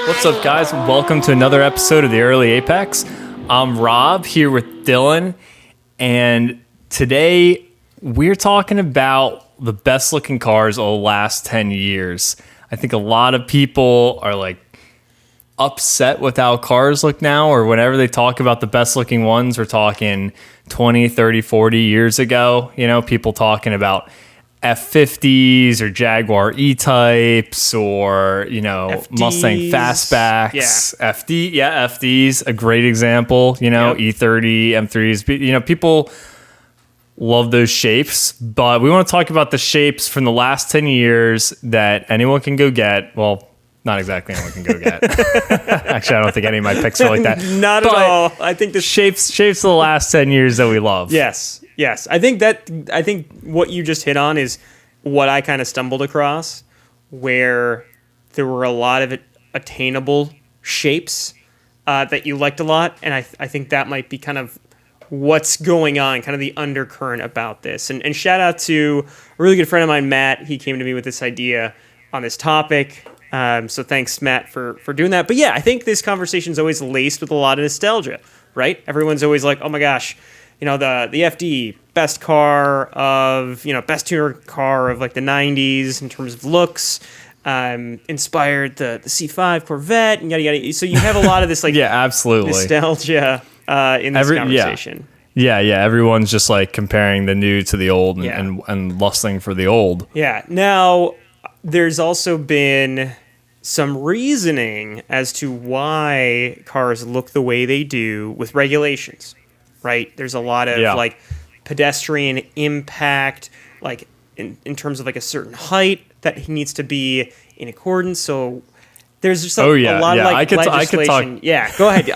What's up, guys? Welcome to another episode of the Early Apex. I'm Rob here with Dylan, and today we're talking about the best looking cars of the last 10 years. I think a lot of people are like upset with how cars look now, or whenever they talk about the best looking ones, we're talking 20, 30, 40 years ago. You know, people talking about F50s or Jaguar E-types or, you know, FDs. Mustang fastbacks. FDs, a great example, you know, yep. E30, M3s. You know, people love those shapes, but we want to talk about the shapes from the last 10 years that anyone can go get. Well, not exactly anyone can go get. Actually, I don't think any of my picks are like that. Not at all. I think the shapes of the last 10 years that we love. Yes. I think what you just hit on is what I kind of stumbled across, where there were a lot of attainable shapes that you liked a lot, and I think that might be kind of what's going on, kind of the undercurrent about this. And shout out to a really good friend of mine, Matt. He came to me with this idea on this topic. So thanks, Matt, for doing that. But yeah, I think this conversation is always laced with a lot of nostalgia, right? Everyone's always like, oh my gosh, you know, the FD, best car of, you know, best tuner car of like the 90s in terms of looks, inspired the C5 Corvette, and yada, yada. So you have a lot of this like yeah, absolutely nostalgia in this conversation. Yeah. Everyone's just like comparing the new to the old and lusting for the old. Yeah. Now, there's also been some reasoning as to why cars look the way they do with regulations, right? There's a lot of like pedestrian impact, like in terms of like a certain height that needs to be in accordance. So there's just a lot of like legislation. Go ahead.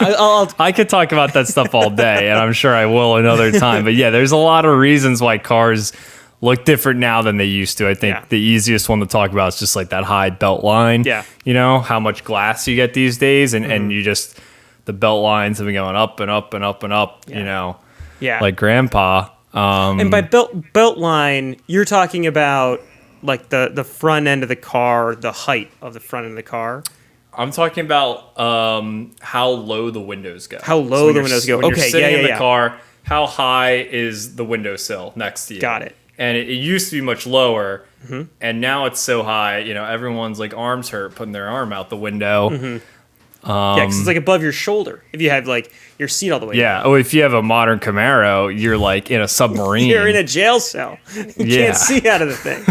I could talk about that stuff all day, and I'm sure I will another time. But yeah, there's a lot of reasons why cars look different now than they used to. I think the easiest one to talk about is just like that high belt line. Yeah. You know, how much glass you get these days, and you just, the belt lines have been going up and up and up and up, you know, like grandpa. And by belt line, you're talking about like the front end of the car, the height of the front end of the car. I'm talking about how low the windows go. How low the windows go. When you're sitting in the car, how high is the windowsill next to you? Got it. And it used to be much lower, and now it's so high, you know, everyone's like arms hurt putting their arm out the window. Because it's like above your shoulder if you have like your seat all the way down. Oh, if you have a modern Camaro, you're like in a submarine. You're in a jail cell. You can't see out of the thing.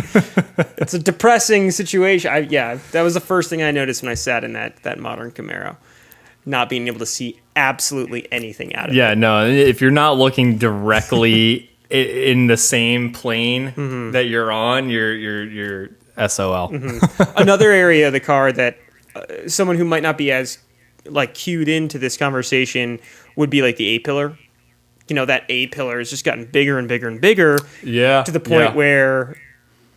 It's a depressing situation. That was the first thing I noticed when I sat in that modern Camaro. Not being able to see absolutely anything out of it. Yeah, no, if you're not looking directly in the same plane that you're on, you're SOL. Another area of the car that someone who might not be as like cued into this conversation would be like the A-pillar. You know, that A-pillar has just gotten bigger and bigger and bigger. Yeah. To the point where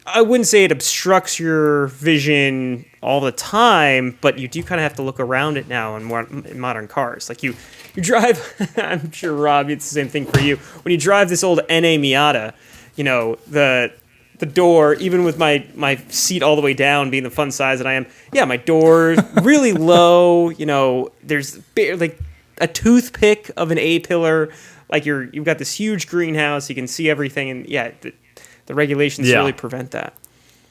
I wouldn't say it obstructs your vision all the time, but you do kind of have to look around it now in modern cars. Like you drive, I'm sure, Rob, it's the same thing for you. When you drive this old NA Miata, you know, the door, even with my seat all the way down being the fun size that I am, my door really low. You know, there's like a toothpick of an A-pillar. Like you've got this huge greenhouse, you can see everything, and the regulations really prevent that.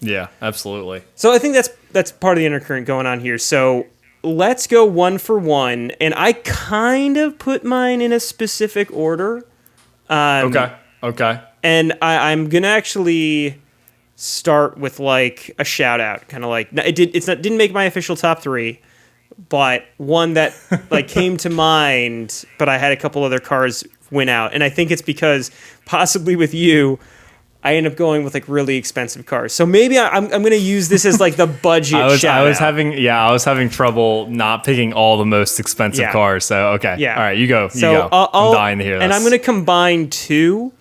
Yeah, absolutely. So I think that's part of the undercurrent going on here. So let's go one for one, and I kind of put mine in a specific order. Okay. And I'm gonna actually start with like a shout out, kind of like didn't make my official top 3, but one that like came to mind. But I had a couple other cars win out, and I think it's because possibly with you, I end up going with like really expensive cars. So maybe I'm going to use this as like the budget shout out. I was having trouble not picking all the most expensive cars. So, okay. Yeah. All right, you go. I'm dying to hear this. And I'm going to combine 2,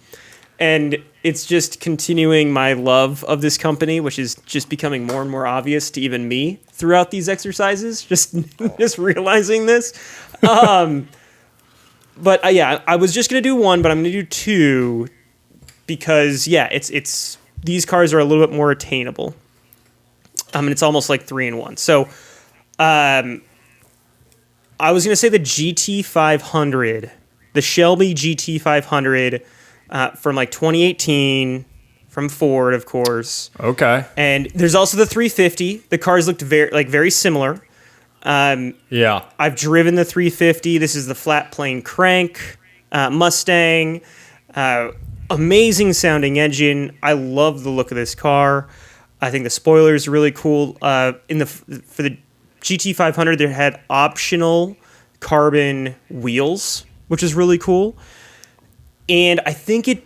and it's just continuing my love of this company, which is just becoming more and more obvious to even me throughout these exercises, just realizing this. But I was just going to do 1, but I'm going to do 2 because it's these cars are a little bit more attainable. And it's almost like 3 in 1. So I was going to say the GT500, the Shelby GT500 from like 2018 from Ford, of course. Okay. And there's also the 350. The cars looked very similar. Yeah. I've driven the 350. This is the flat plane crank Mustang. Amazing sounding engine. I love the look of this car. I think the spoiler is really cool. For the GT500, they had optional carbon wheels, which is really cool. And I think it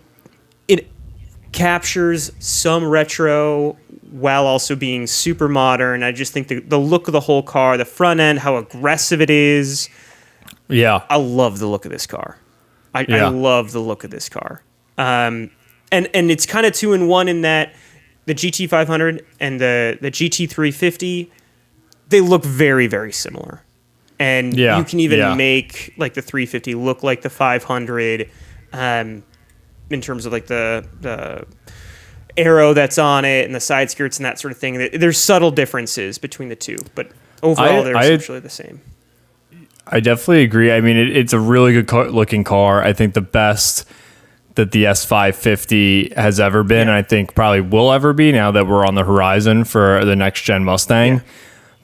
captures some retro while also being super modern. I just think the look of the whole car, the front end, how aggressive it is. Yeah. I love the look of this car. I love the look of this car. And it's kind of 2-in-1 in that the GT500 and the GT350, they look very, very similar. And you can even make like the 350 look like the 500 in terms of like the arrow that's on it and the side skirts and that sort of thing. There's subtle differences between the two, but overall they're essentially the same. I definitely agree. I mean, it's a really good looking car. I think the best that the S550 has ever been, and I think probably will ever be now that we're on the horizon for the next gen Mustang. Yeah.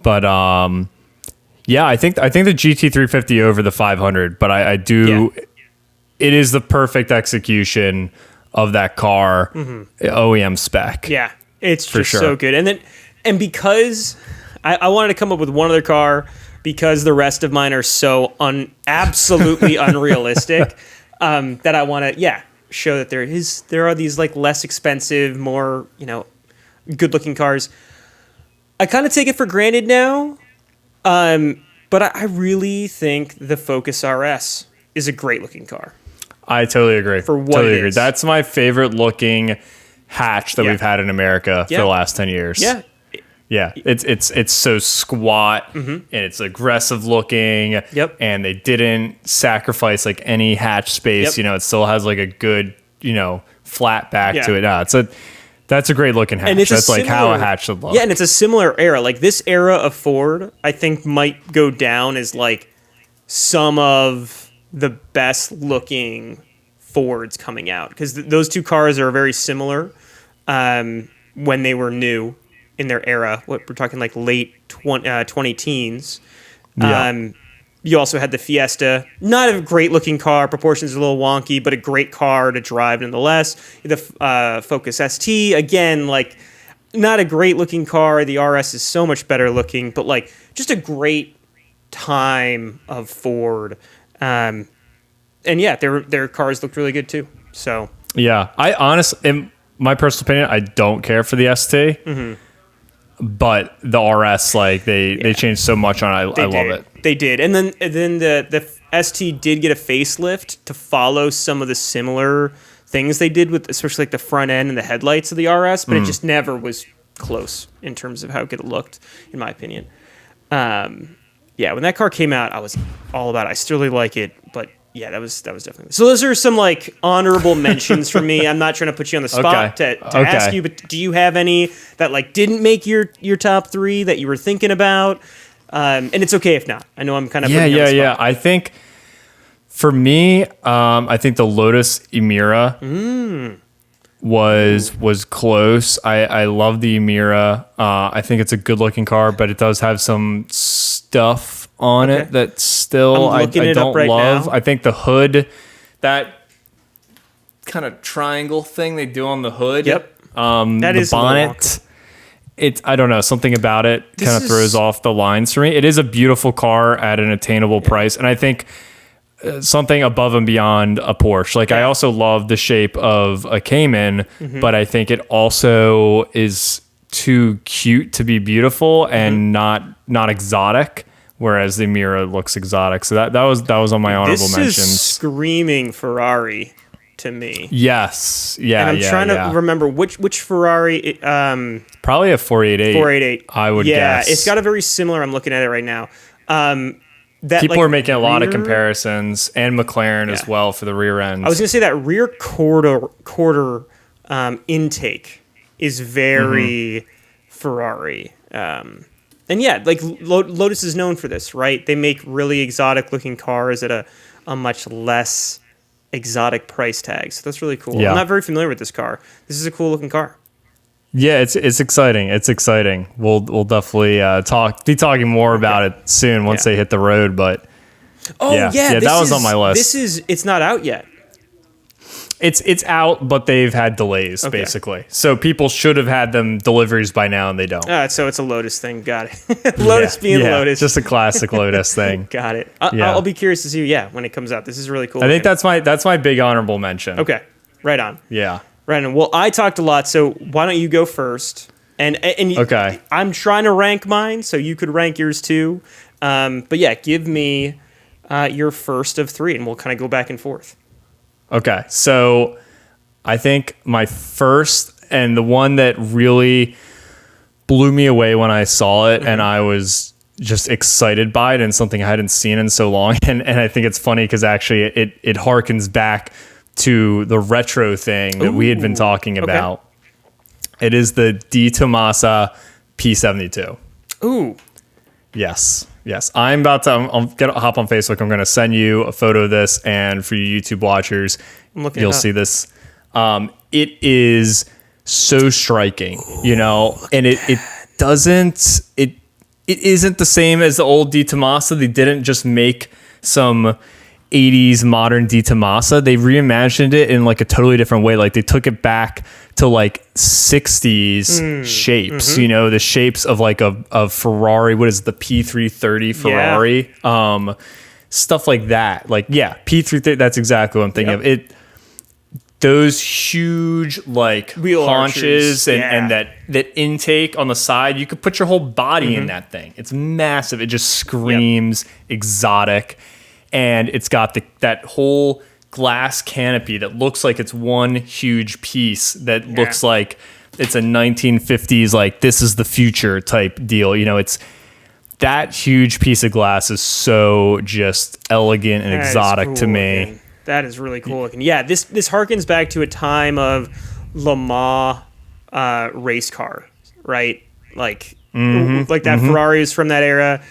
But I think the GT350 over the 500, but I do. Yeah. It is the perfect execution of that car, OEM spec. Yeah, it's just so good. And because I wanted to come up with one other car, because the rest of mine are so absolutely unrealistic, that I want to show that there are these like less expensive, more good looking cars. I kind of take it for granted now, but I really think the Focus RS is a great looking car. I totally agree. For what it is. That's my favorite looking hatch that we've had in America for the last 10 years. Yeah. Yeah. It's so squat and it's aggressive looking. Yep. And they didn't sacrifice like any hatch space. Yep. It still has like a good, flat back to it. No, that's a great looking hatch. And That's like how a hatch should look. Yeah, and it's a similar era. Like this era of Ford, I think might go down as like some of the best looking Fords coming out, because those two cars are very similar when they were new in their era. What we're talking like late 20 teens. Yeah. You also had the Fiesta, not a great looking car. Proportions are a little wonky, but a great car to drive nonetheless. The Focus ST, again, like not a great looking car. The RS is so much better looking, but like just a great time of Ford. And yeah, their cars looked really good too. So yeah, I honestly, in my personal opinion, I don't care for the ST, but the RS, like they changed so much on it. I love it. They did, and then the ST did get a facelift to follow some of the similar things they did with, especially like the front end and the headlights of the RS, but it just never was close in terms of how good it looked, in my opinion. Yeah, when that car came out, I was all about it. I still really like it, but yeah, that was definitely. So those are some like honorable mentions for me. I'm not trying to put you on the spot to ask you, but do you have any that like didn't make your top three that you were thinking about? And it's okay if not. I know I'm kind of putting you on the spot. Yeah. I think for me, I think the Lotus Emira was close. I love the Emira. I think it's a good looking car, but it does have some stuff on it that still I don't love. Now. I think the hood, that kind of triangle thing they do on the hood. Yep. That is the bonnet. I don't know, something about it kind of throws off the lines for me. It is a beautiful car at an attainable price, and I think something above and beyond a Porsche. Like I also love the shape of a Cayman, but I think it also is too cute to be beautiful and not exotic. Whereas the Emira looks exotic, so that was on my honorable mentions. This is screaming Ferrari to me. Yes, yeah. And I'm trying to remember which Ferrari. Probably a 488. 488. I would guess. Yeah, it's got a very similar. I'm looking at it right now. People are making a lot of comparisons, and McLaren as well for the rear end. I was gonna say that rear quarter intake is very Ferrari. And yeah, like Lotus is known for this, right? They make really exotic looking cars at a much less exotic price tag. So that's really cool. Yeah. I'm not very familiar with this car. This is a cool looking car. Yeah, it's exciting. It's exciting. We'll definitely be talking more about it soon once they hit the road. But that was on my list. It's not out yet. It's out, but they've had delays basically. So people should have had them deliveries by now, and they don't. So it's a Lotus thing. Got it. Lotus being Lotus. Just a classic Lotus thing. Got it. I'll be curious to see. When it comes out. This is really cool. I think that's my big honorable mention. Okay, right on. Yeah. Right on. Well, I talked a lot, so why don't you go first? And okay. I'm trying to rank mine, so you could rank yours too. But yeah, give me your first of three, and we'll kind of go back and forth. Okay, so I think my first and the one that really blew me away when I saw it, and I was just excited by it, and something I hadn't seen in so long. And I think it's funny because actually it harkens back to the retro thing that we had been talking about. It is the Di Tomasa P72. Ooh. Yes. I'm about to hop on Facebook. I'm going to send you a photo of this, and for you YouTube watchers, you'll see this. It is so striking, and it isn't the same as the old Di Tomasa. They didn't just make some 80s modern Di Tomasa. They reimagined it in like a totally different way. Like they took it back to like 60s shapes, the shapes of like a Ferrari. What is it, the P330 Ferrari? Stuff like that. Like, P330, that's exactly what I'm thinking of. It. Those huge like wheel haunches and that intake on the side, you could put your whole body in that thing. It's massive. It just screams exotic. And it's got that whole glass canopy that looks like it's one huge piece that looks like it's a 1950s, like this is the future type deal. It's that huge piece of glass is so just elegant and exotic to me. Looking. That is really cool looking. Yeah, this harkens back to a time of Le Mans race car, right? Like that Ferrari is from that era.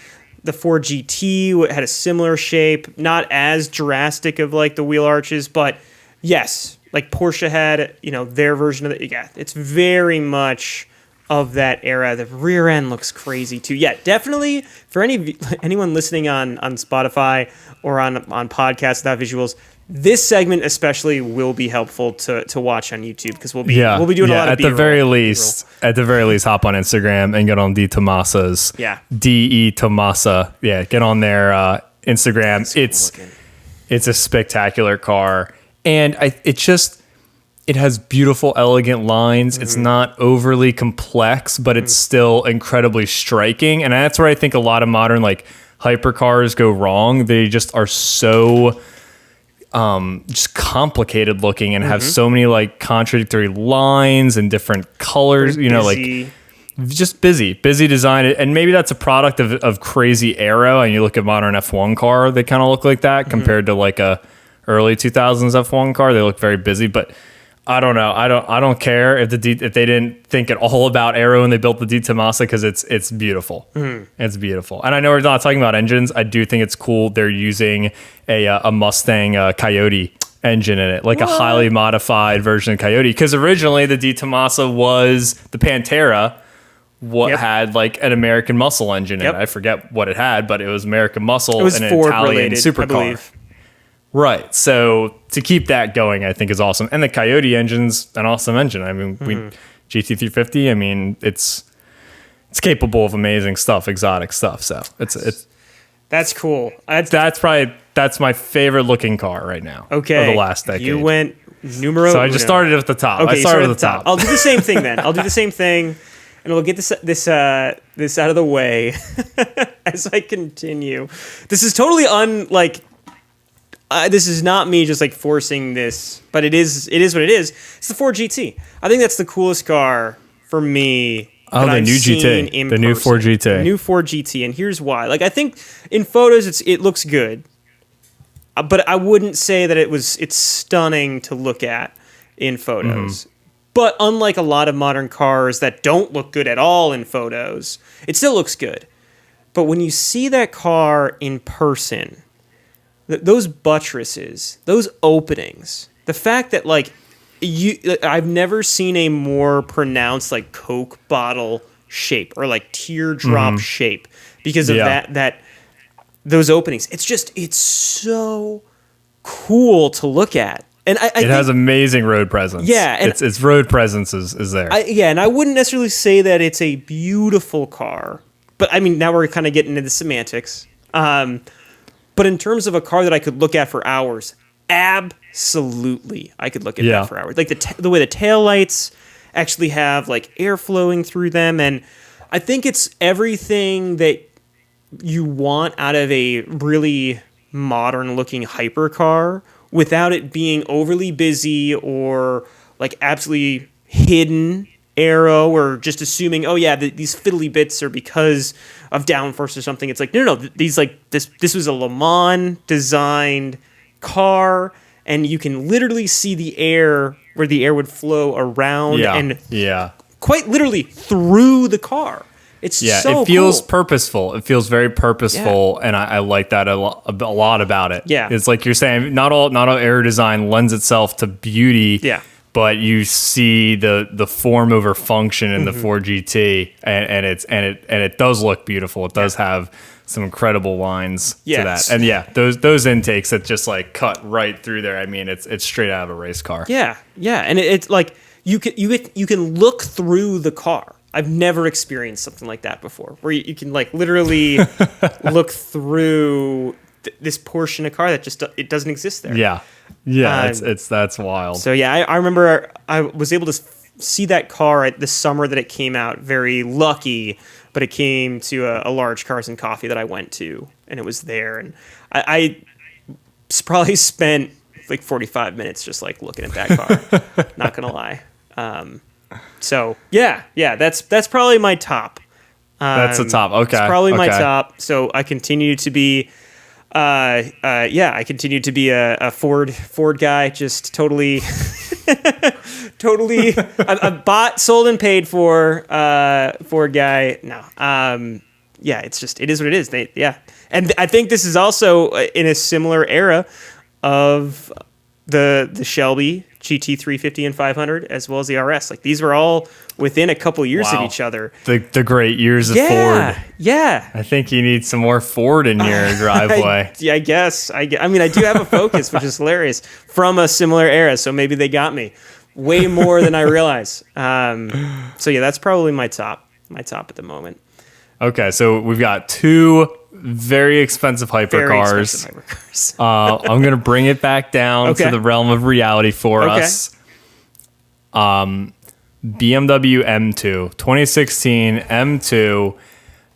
The 4GT had a similar shape, not as drastic of like the wheel arches, but yes, like Porsche had, their version of it. Yeah, it's very much of that era. The rear end looks crazy too. Yeah, definitely for anyone listening on Spotify or on podcasts without visuals, this segment especially will be helpful to watch on YouTube because we'll be doing a lot of at the very least, hop on Instagram and get on D Tomasa's DE Tomasa. Yeah, get on their Instagram. It's a spectacular car, and it has beautiful, elegant lines. It's not overly complex, but it's still incredibly striking, and that's where I think a lot of modern like hypercars go wrong. They just are so just complicated looking and have so many like contradictory lines and different colors, like just busy design. And maybe that's a product of crazy aero. And you look at modern F1 car, they kind of look like that compared to like a early 2000s F1 car. They look very busy, but I don't know. I don't care if they didn't think at all about aero and they built the Di Tomasa because it's beautiful. It's beautiful. And I know we're not talking about engines. I do think it's cool they're using a Mustang Coyote engine in it, like a highly modified version of Coyote. Because originally the Di Tomasa was the Pantera. Had like an American Muscle engine in it. I forget what it had, but it was American Muscle. It was and an Ford Italian related, supercar. I believe. Right. So to keep that going, I think is awesome. And the Coyote engine's an awesome engine. I mean, GT350, I mean, it's capable of amazing stuff, exotic stuff. So that's cool. That's my favorite looking car right now. Okay. Of the last decade. You went numero So I just started at the top. Okay, I started at the top. I'll do the same thing then. I'll do the same thing, and we'll get this out of the way as I continue. This is totally this is not me just like forcing this, but it is what it is. It's the Ford GT. I think that's the coolest car for me. Oh, the new GT, the new Ford GT, the new Ford GT, and here's why. Like I think in photos it looks good, but I wouldn't say that it's stunning to look at in photos. But unlike a lot of modern cars that don't look good at all in photos, it still looks good. But when you see that car in person, those buttresses, those openings, the fact that like I've never seen a more pronounced like Coke bottle shape or like teardrop shape because of that those openings. It's so cool to look at. And I think, has amazing road presence. Yeah, and its road presence is there. And I wouldn't necessarily say that it's a beautiful car, but I mean now we're kind of getting into the semantics. But in terms of a car that I could look at for hours, absolutely, I could look at that for hours. Like the way the taillights actually have like air flowing through them, and I think it's everything that you want out of a really modern-looking hypercar without it being overly busy or like absolutely hidden aero or just assuming, oh yeah, these fiddly bits are because of downforce or something. It's like, no, these like this was a Le Mans designed car, and you can literally see the air where the air would flow around and quite literally through the car. It's so it feels cool. Purposeful. It feels very purposeful, and I like that a lot about it. Yeah, it's like you're saying, not all air design lends itself to beauty. Yeah. But you see the form over function in the Ford GT, and it does look beautiful. It does have some incredible lines to that, and those intakes that just like cut right through there. I mean, it's straight out of a race car. Yeah, and it's like you can look through the car. I've never experienced something like that before, where you can like literally look through this portion of car that just it doesn't exist there. Yeah, that's wild. So I remember I was able to see that car at the summer that it came out. Very lucky, but it came to a large Cars and Coffee that I went to, and it was there, and I probably spent like 45 minutes just like looking at that car. Not gonna lie. So that's probably my top. That's the top. Okay, it's probably my top. So I continue to be. I continue to be a Ford guy, just totally, a bought, sold, and paid for Ford guy. No, it is what it is. And I think this is also in a similar era of the Shelby GT350 and 500, as well as the RS. Like these were all within a couple years of each other. The great years of Ford. Yeah. I think you need some more Ford in your driveway. I guess. I mean, I do have a Focus, which is hilarious, from a similar era. So maybe they got me way more than I realize. So that's probably my top at the moment. Okay, so we've got two very expensive hypercars. I'm going to bring it back down to the realm of reality for us. BMW M2, 2016 M2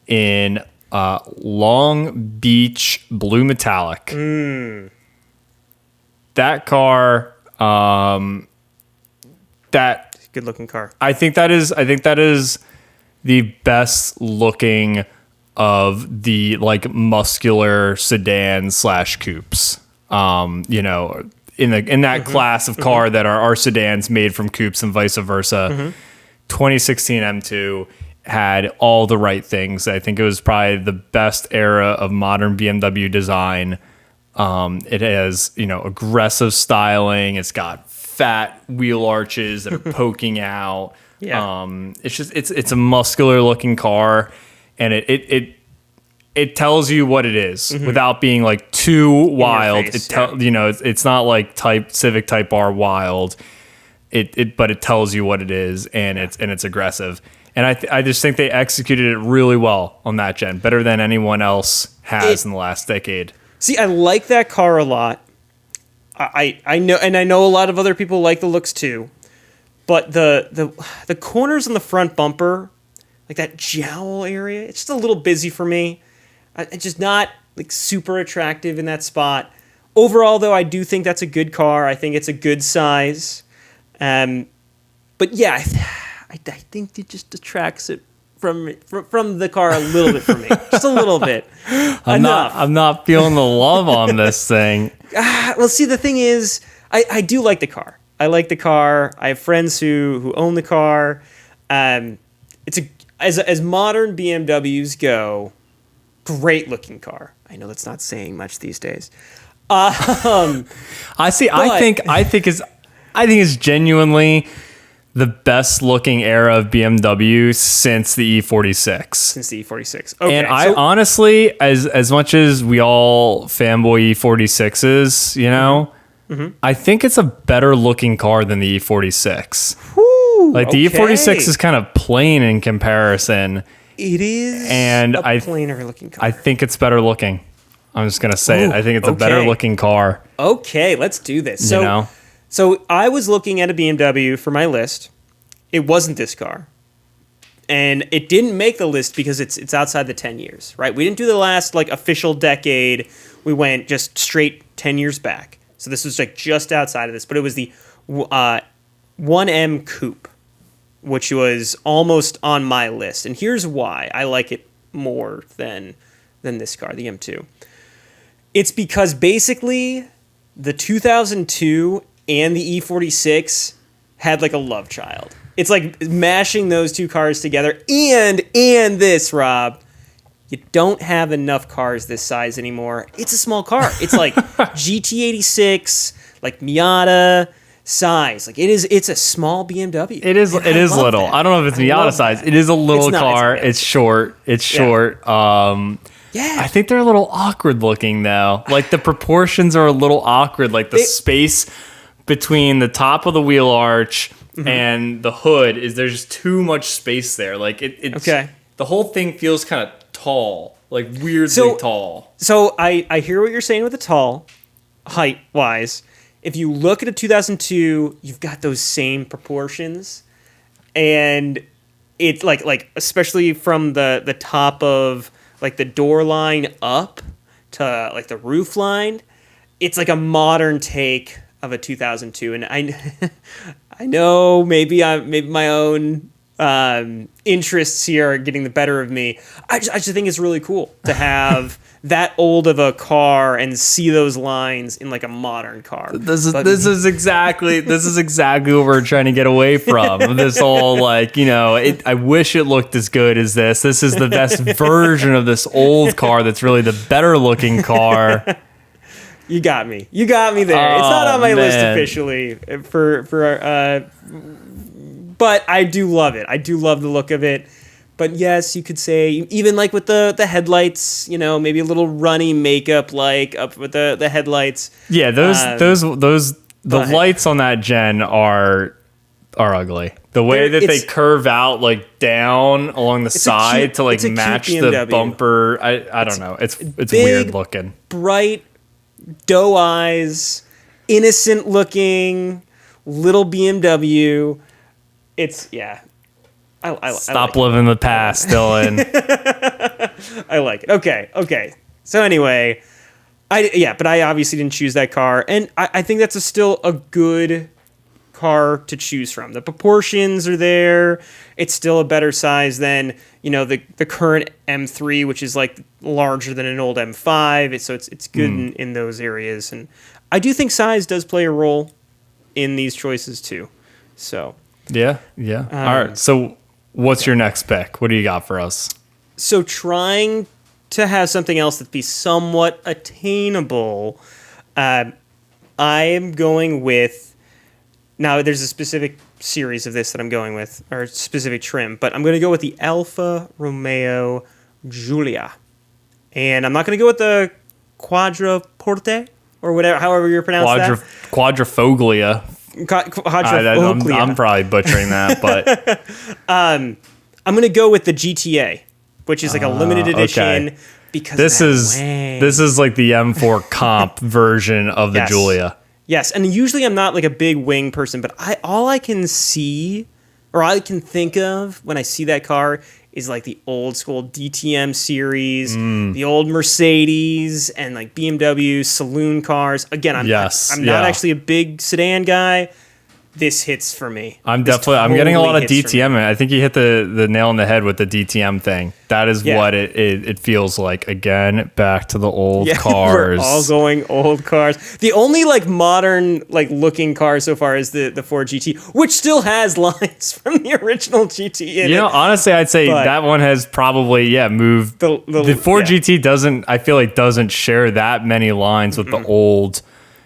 in Long Beach blue metallic. That car, that good looking car. I think that is the best looking of the like muscular sedan / coupes. In that class of car that are sedans made from coupes and vice versa. 2016 M2 had all the right things. I think it was probably the best era of modern BMW design. It has, aggressive styling. It's got fat wheel arches that are poking out. It's a muscular looking car, and it tells you what it is without being like too wild. It's not like Civic Type R wild. But it tells you what it is, and it's aggressive. And I just think they executed it really well on that gen, better than anyone else has in the last decade. See, I like that car a lot. I know, and I know a lot of other people like the looks too. But the corners on the front bumper, like that jowl area, it's just a little busy for me. It's just not like super attractive in that spot. Overall, though, I do think that's a good car. I think it's a good size. But yeah, I think it just detracts it from the car a little bit for me, just a little bit. I'm not feeling the love on this thing. Well, see, the thing is, I do like the car. I like the car. I have friends who own the car. It's as modern BMWs go, great looking car. I know that's not saying much these days. I think it's genuinely the best looking era of BMW since the E46. Since the E46. Okay. And I honestly, as much as we all fanboy E46s, you know, I think it's a better looking car than the E46. Whew, The E46 is kind of plain in comparison. It is and a plainer looking car. I think it's better looking. I'm just going to say it. I think it's a better looking car. Okay, let's do this. So, So I was looking at a BMW for my list. It wasn't this car. And it didn't make the list because it's outside the 10 years, right? We didn't do the last official decade. We went just straight 10 years back. So this was just outside of this, but it was the 1M Coupe, which was almost on my list. And here's why I like it more than this car, the M2. It's because basically the 2002 and the E46 had a love child. It's mashing those two cars together. And this, Rob, you don't have enough cars this size anymore. It's a small car. It's GT86, Miata size. It's a small BMW. It is little. That. I don't know if it's Miata size. It is a little car. It's short. Yeah. I think they're a little awkward looking though. The proportions are a little awkward. The space between the top of the wheel arch and the hood there's just too much space there. It's the whole thing feels kind of tall, weirdly tall. So I hear what you're saying with the tall, height wise. If you look at a 2002, you've got those same proportions, and it especially from the top of the door line up to the roof line, it's a modern take of a 2002. And I know maybe my own interests here are getting the better of me. I just think it's really cool to have that old of a car and see those lines in a modern car. This is exactly what we're trying to get away from. This whole I wish it looked as good as this. This is the best version of this old car that's really the better looking car. You got me there. It's not on my list officially but I do love it. I do love the look of it. But yes, you could say even with the headlights, maybe a little runny makeup up with the headlights. Yeah, the lights on that gen are ugly. The way that they curve out down along the side to match the bumper. I don't know. It's big, weird looking. Bright doe eyes, innocent looking little BMW. Stop living the past, Dylan. I like it. Okay. So anyway, but I obviously didn't choose that car, and I think that's still a good car to choose from. The proportions are there. It's still a better size than the current M3, which is larger than an old M5. So it's good in those areas, and I do think size does play a role in these choices too. So. Yeah. All right. So what's your next pick? What do you got for us? So trying to have something else that be somewhat attainable, I am going with, now there's a specific series of this that I'm going with, or specific trim, but I'm going to go with the Alfa Romeo Giulia. And I'm not going to go with the Quadriporte, or whatever, however you pronounce that. Quadrifoglia. I'm probably butchering that, but I'm going to go with the GTA, which is a limited edition because this is the M4 comp version of the Giulia. Yes, and usually I'm not a big wing person, but all I can see or I can think of when I see that car is the old school DTM series, the old Mercedes, and BMW saloon cars. Again, I'm not actually a big sedan guy, this hits for me. I'm This getting a lot of totally hits for me. DTM. I think you hit the nail on the head with the DTM thing. That is Yeah. what it feels like. Again, back to the old Yeah, cars. we're all going old cars. The only like modern like looking car so far is the Ford GT, which still has lines from the original GT in You know, it. honestly, I'd say But- that one has probably moved. The Ford yeah. GT doesn't. I feel like doesn't share that many lines with the old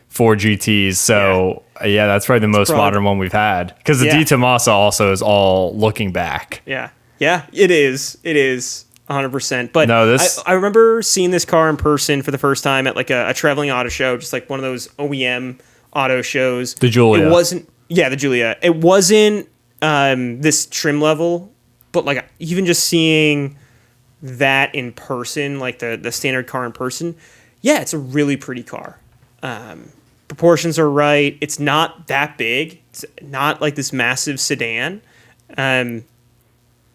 Ford GTs. So yeah, that's probably the most probably- modern one we've had. Because the Yeah. D Tomasa also is all looking back. Yeah, it is. It is 100%. But No, this- I remember seeing this car in person for the first time at like a traveling auto show, just like one of those OEM auto shows. The Giulia. It wasn't. Yeah, the Giulia. It wasn't this trim level, but like even just seeing that in person, like the standard car in person, yeah, it's a really pretty car. Proportions are right. It's not that big. It's not like this massive sedan.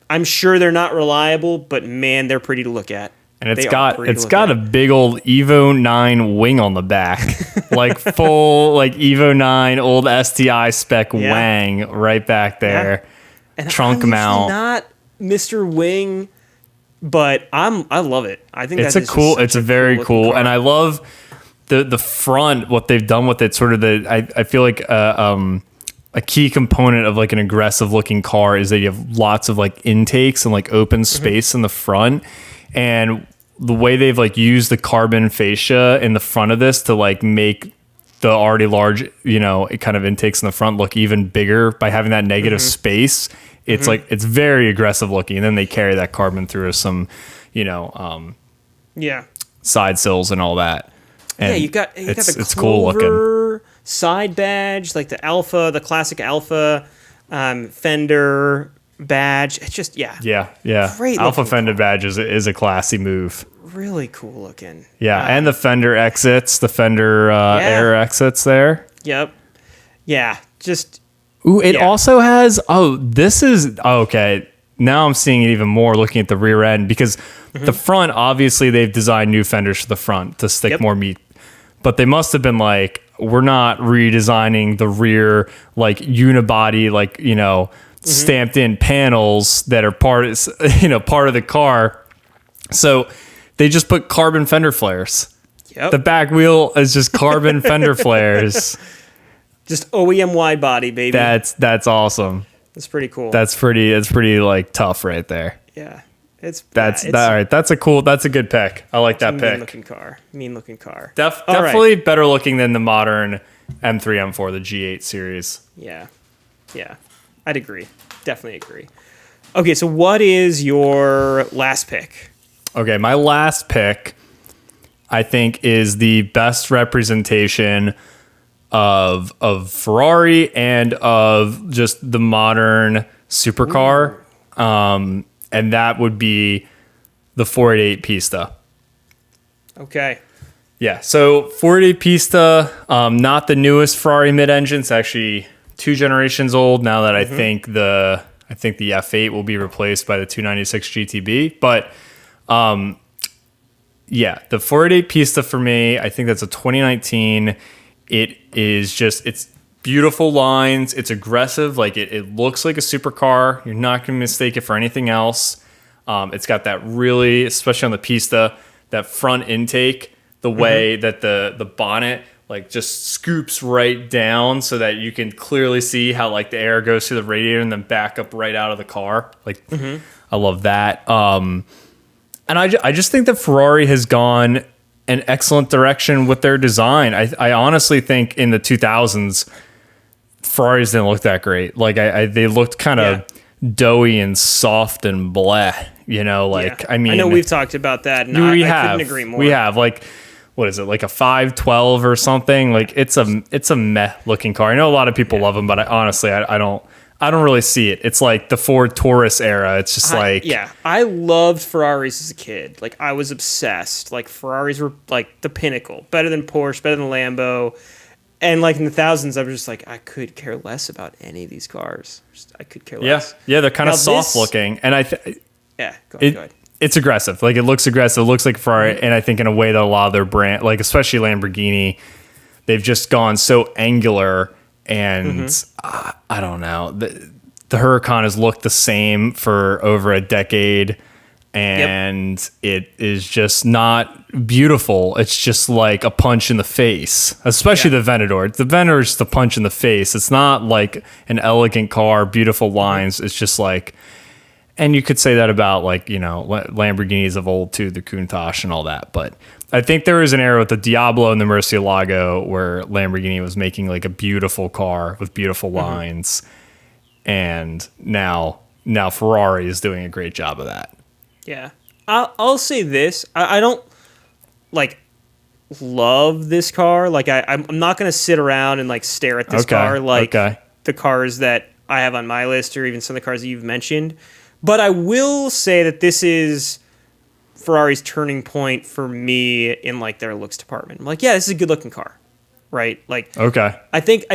I'm sure they're not reliable, but man, they're pretty to look at. And it's They are got pretty to look a at. big old Evo 9 wing on the back. Like full like Evo 9 old STI spec Yeah. wang right back there. And trunk I'm usually mount. not Mr. Wing, but I love it. I think It's that a is cool just it's such a very looking cool car. and I love the front, what they've done with it, sort of I feel like a key component of like an aggressive looking car is that you have lots of like intakes and like open space in the front, and the way they've like used the carbon fascia in the front of this to like make the already large, it kind of intakes in the front look even bigger by having that negative space. It's like, it's very aggressive looking. And then they carry that carbon through some, yeah. side sills and all that. And Yeah, you got the it's cool looking. Clover side badge, like the classic Alpha fender badge. It's just Yeah. Great Alpha looking fender badge is a classy move. really cool looking. Yeah, and the fender exits, the fender air exits there. Yep. Yeah, just Ooh, it Yeah. also has. Okay. Now I'm seeing it even more looking at the rear end, because the front, obviously they've designed new fenders for the front to stick Yep. more meat, but they must have been like, we're not redesigning the rear like unibody, like stamped in panels that are part of the car. So they just put carbon fender flares. yep. The back wheel is just carbon fender flares. just OEM wide body, baby. That's awesome. That's pretty cool. That's pretty like tough right there. yeah. It's That's it's all right. That's a good pick. I like that a pick. mean looking car. Def, All right. definitely better looking than the modern M3, M4, the G8 series. Yeah. I'd agree. Definitely agree. Okay, so what is your last pick? Okay, my last pick, I think, is the best representation of Ferrari and of just the modern supercar, and that would be the 488 Pista. Okay. Yeah, so 488 Pista, not the newest Ferrari mid-engine. It's actually 2 generations old now that I think the F8 will be replaced by the 296 GTB. But yeah, the 488 Pista for me, I think that's a 2019. It is just, it's beautiful lines. It's aggressive. Like it looks like a supercar. You're not going to mistake it for anything else. It's got that really, especially on the Pista, that front intake, the way that the bonnet like just scoops right down so that you can clearly see how like the air goes through the radiator and then back up right out of the car. Like I love that. And I just think that Ferrari has gone an excellent direction with their design. I honestly think in the 2000s, Ferraris didn't look that great. Like they looked kind of doughy and soft and bleh, I mean, I know we've talked about that, and we I have, couldn't agree more. We have like, what is it, like a 512 or something? Like it's a meh looking car. I know a lot of people love them, but I don't really see it. It's like the Ford Taurus era. It's just I loved Ferraris as a kid. Like I was obsessed. Like Ferraris were like the pinnacle, better than Porsche, better than Lambo. And like in the thousands, I was just like, I could care less about any of these cars. I could care less. Yeah, they're kind of Now soft this- looking, and Go ahead. it's aggressive. Like it looks aggressive. It looks like Ferrari, and I think in a way that a lot of their brand, like especially Lamborghini, they've just gone so angular and I don't know. The Huracan has looked the same for over a decade, and it is just not beautiful. It's just like a punch in the face, especially the Venador. The Venador is just a punch in the face. It's not like an elegant car, beautiful lines. It's just like, and you could say that about like, you know, Lamborghinis of old too, the Countach and all that. But I think there was an era with the Diablo and the Murcielago where Lamborghini was making like a beautiful car with beautiful lines. And now Ferrari is doing a great job of that. Yeah. I'll say this. I don't like love this car. Like I'm not going to sit around and like stare at this car like the cars that I have on my list or even some of the cars that you've mentioned. But I will say that this is Ferrari's turning point for me in like their looks department. I'm like, yeah, this is a good looking car. Right? Like I think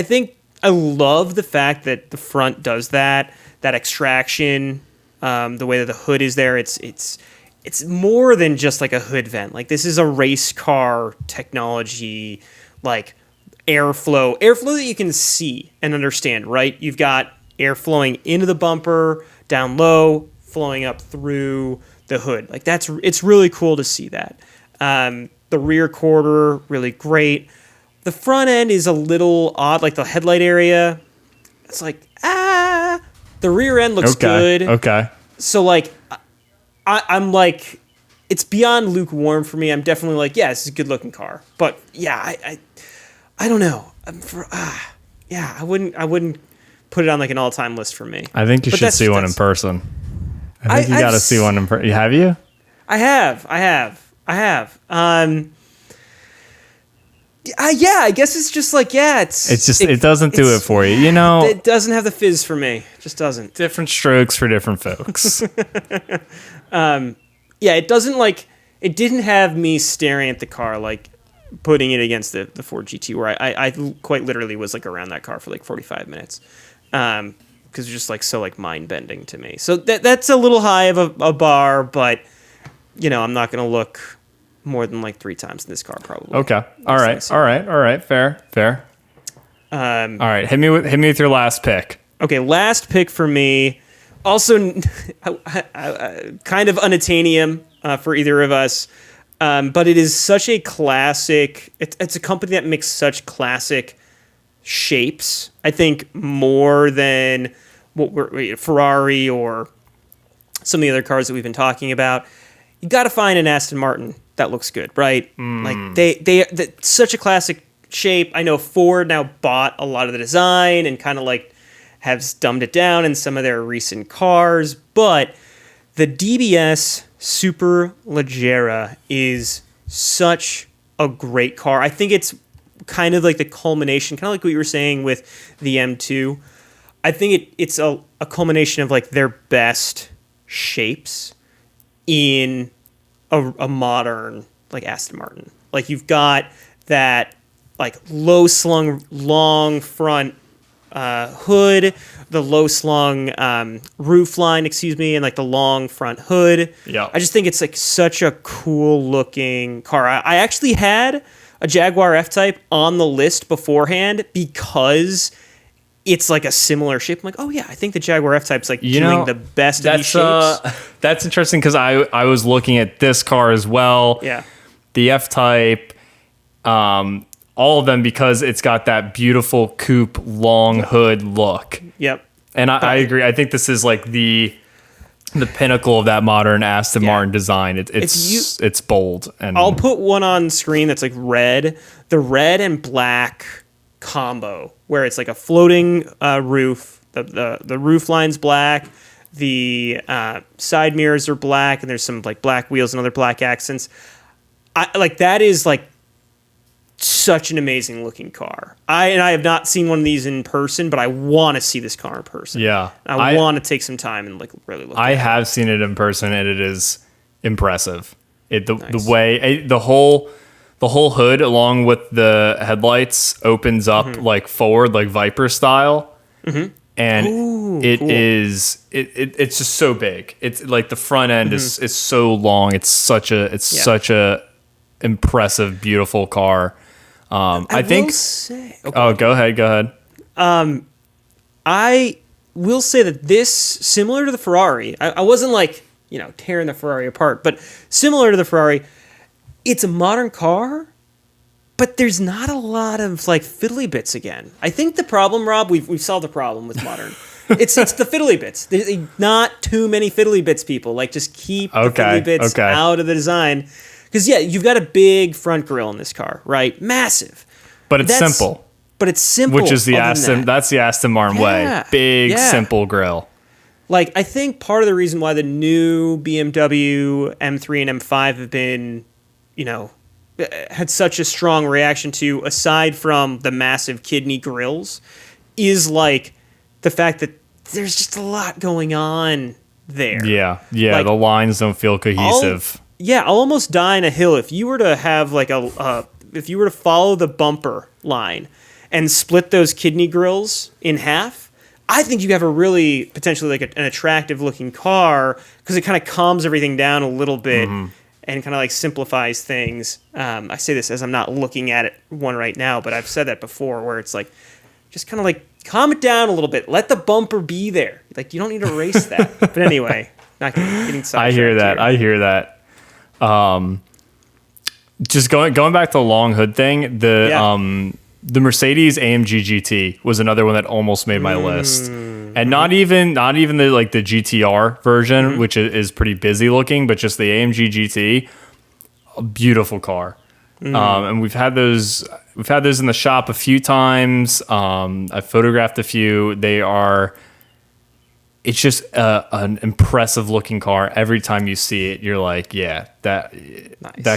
I love the fact that the front does that extraction, the way that the hood is there. It's more than just like a hood vent. Like this is a race car technology, like airflow that you can see and understand, right? You've got air flowing into the bumper, down low, flowing up through the hood. Like it's really cool to see that. The rear quarter, really great. The front end is a little odd, like the headlight area. It's like, the rear end looks good. Okay. So like, I'm like, it's beyond lukewarm for me. I'm definitely like, yeah, this is a good looking car. But yeah, I don't know. I wouldn't put it on like an all time list for me. I think you should see one in person. I think you got to see one in person. Have you? I have. Yeah, I guess it's just like, it doesn't do it for you. You know, it doesn't have the fizz for me. It just doesn't. Different strokes for different folks. It doesn't like, it didn't have me staring at the car, like putting it against the Ford GT where I quite literally was like around that car for like 45 minutes. Because it's just like so like mind bending to me. So that's a little high of a bar, but you know, I'm not going to look more than like 3 times in this car probably. Okay. All right. Fair. All right. Hit me with your last pick. Okay. Last pick for me. Also kind of unattainium for either of us. But it is such a classic. It's a company that makes such classic shapes. I think more than Ferrari or some of the other cars that we've been talking about. You got to find an Aston Martin that looks good, right? Like they such a classic shape. I know Ford now bought a lot of the design and kind of like has dumbed it down in some of their recent cars, but the DBS Superleggera is such a great car. I think it's kind of like the culmination, kind of like what you were saying with the M2. I think it's a culmination of like their best shapes in a modern like Aston Martin. Like you've got that like low slung long front hood, the low slung roof line, and like the long front hood. Yeah. I just think it's like such a cool looking car. I actually had a Jaguar F-Type on the list beforehand because it's like a similar shape. I'm like, oh yeah, I think the Jaguar F-Type's like doing the best of these shapes. That's interesting because I was looking at this car as well. Yeah. The F-Type, all of them because it's got that beautiful coupe long hood look. Yep. And I agree. I think this is like the pinnacle of that modern Aston Martin design. It's bold. And I'll put one on screen that's like red. The red and black combo where it's like a floating roof. The roof line's black. The side mirrors are black, and there's some like black wheels and other black accents. That is like such an amazing looking car. I have not seen one of these in person, but I want to see this car in person. Yeah, I want to take some time and like really look. I have seen it in person, and it is impressive. The way the whole hood along with the headlights opens up like forward, like Viper style, and it's just so big. It's like the front end is so long. It's such a impressive, beautiful car. I think. Okay. Oh, go ahead. I will say that this, similar to the Ferrari, I wasn't like, tearing the Ferrari apart, but similar to the Ferrari, it's a modern car, but there's not a lot of like fiddly bits again. I think the problem, Rob, we've solved the problem with modern. It's the fiddly bits. There's not too many fiddly bits, people. Like, just keep the fiddly bits out of the design. Because, you've got a big front grille in this car, right? Massive. But it's simple. But it's simple. Which is that's the Aston Martin way. Big, simple grille. Like, I think part of the reason why the new BMW M3 and M5 have been, had such a strong reaction to, aside from the massive kidney grills, is like the fact that there's just a lot going on there. Yeah, like, the lines don't feel cohesive. I'll almost die in a hill if you were to have like if you were to follow the bumper line and split those kidney grills in half. I think you have a really potentially like an attractive looking car because it kind of calms everything down a little bit and kind of like simplifies things. I say this as I'm not looking at one right now, but I've said that before where it's like just kind of like calm it down a little bit. Let the bumper be there. Like, you don't need to erase that. But anyway, not getting sidetracked. I hear that. Just going back to the long hood thing, the Mercedes AMG GT was another one that almost made my list, and not even the GTR version, which is pretty busy looking, but just the AMG GT, a beautiful car. And we've had those in the shop a few times. I've photographed a few. It's just an impressive looking car. Every time you see it, you're like, yeah, that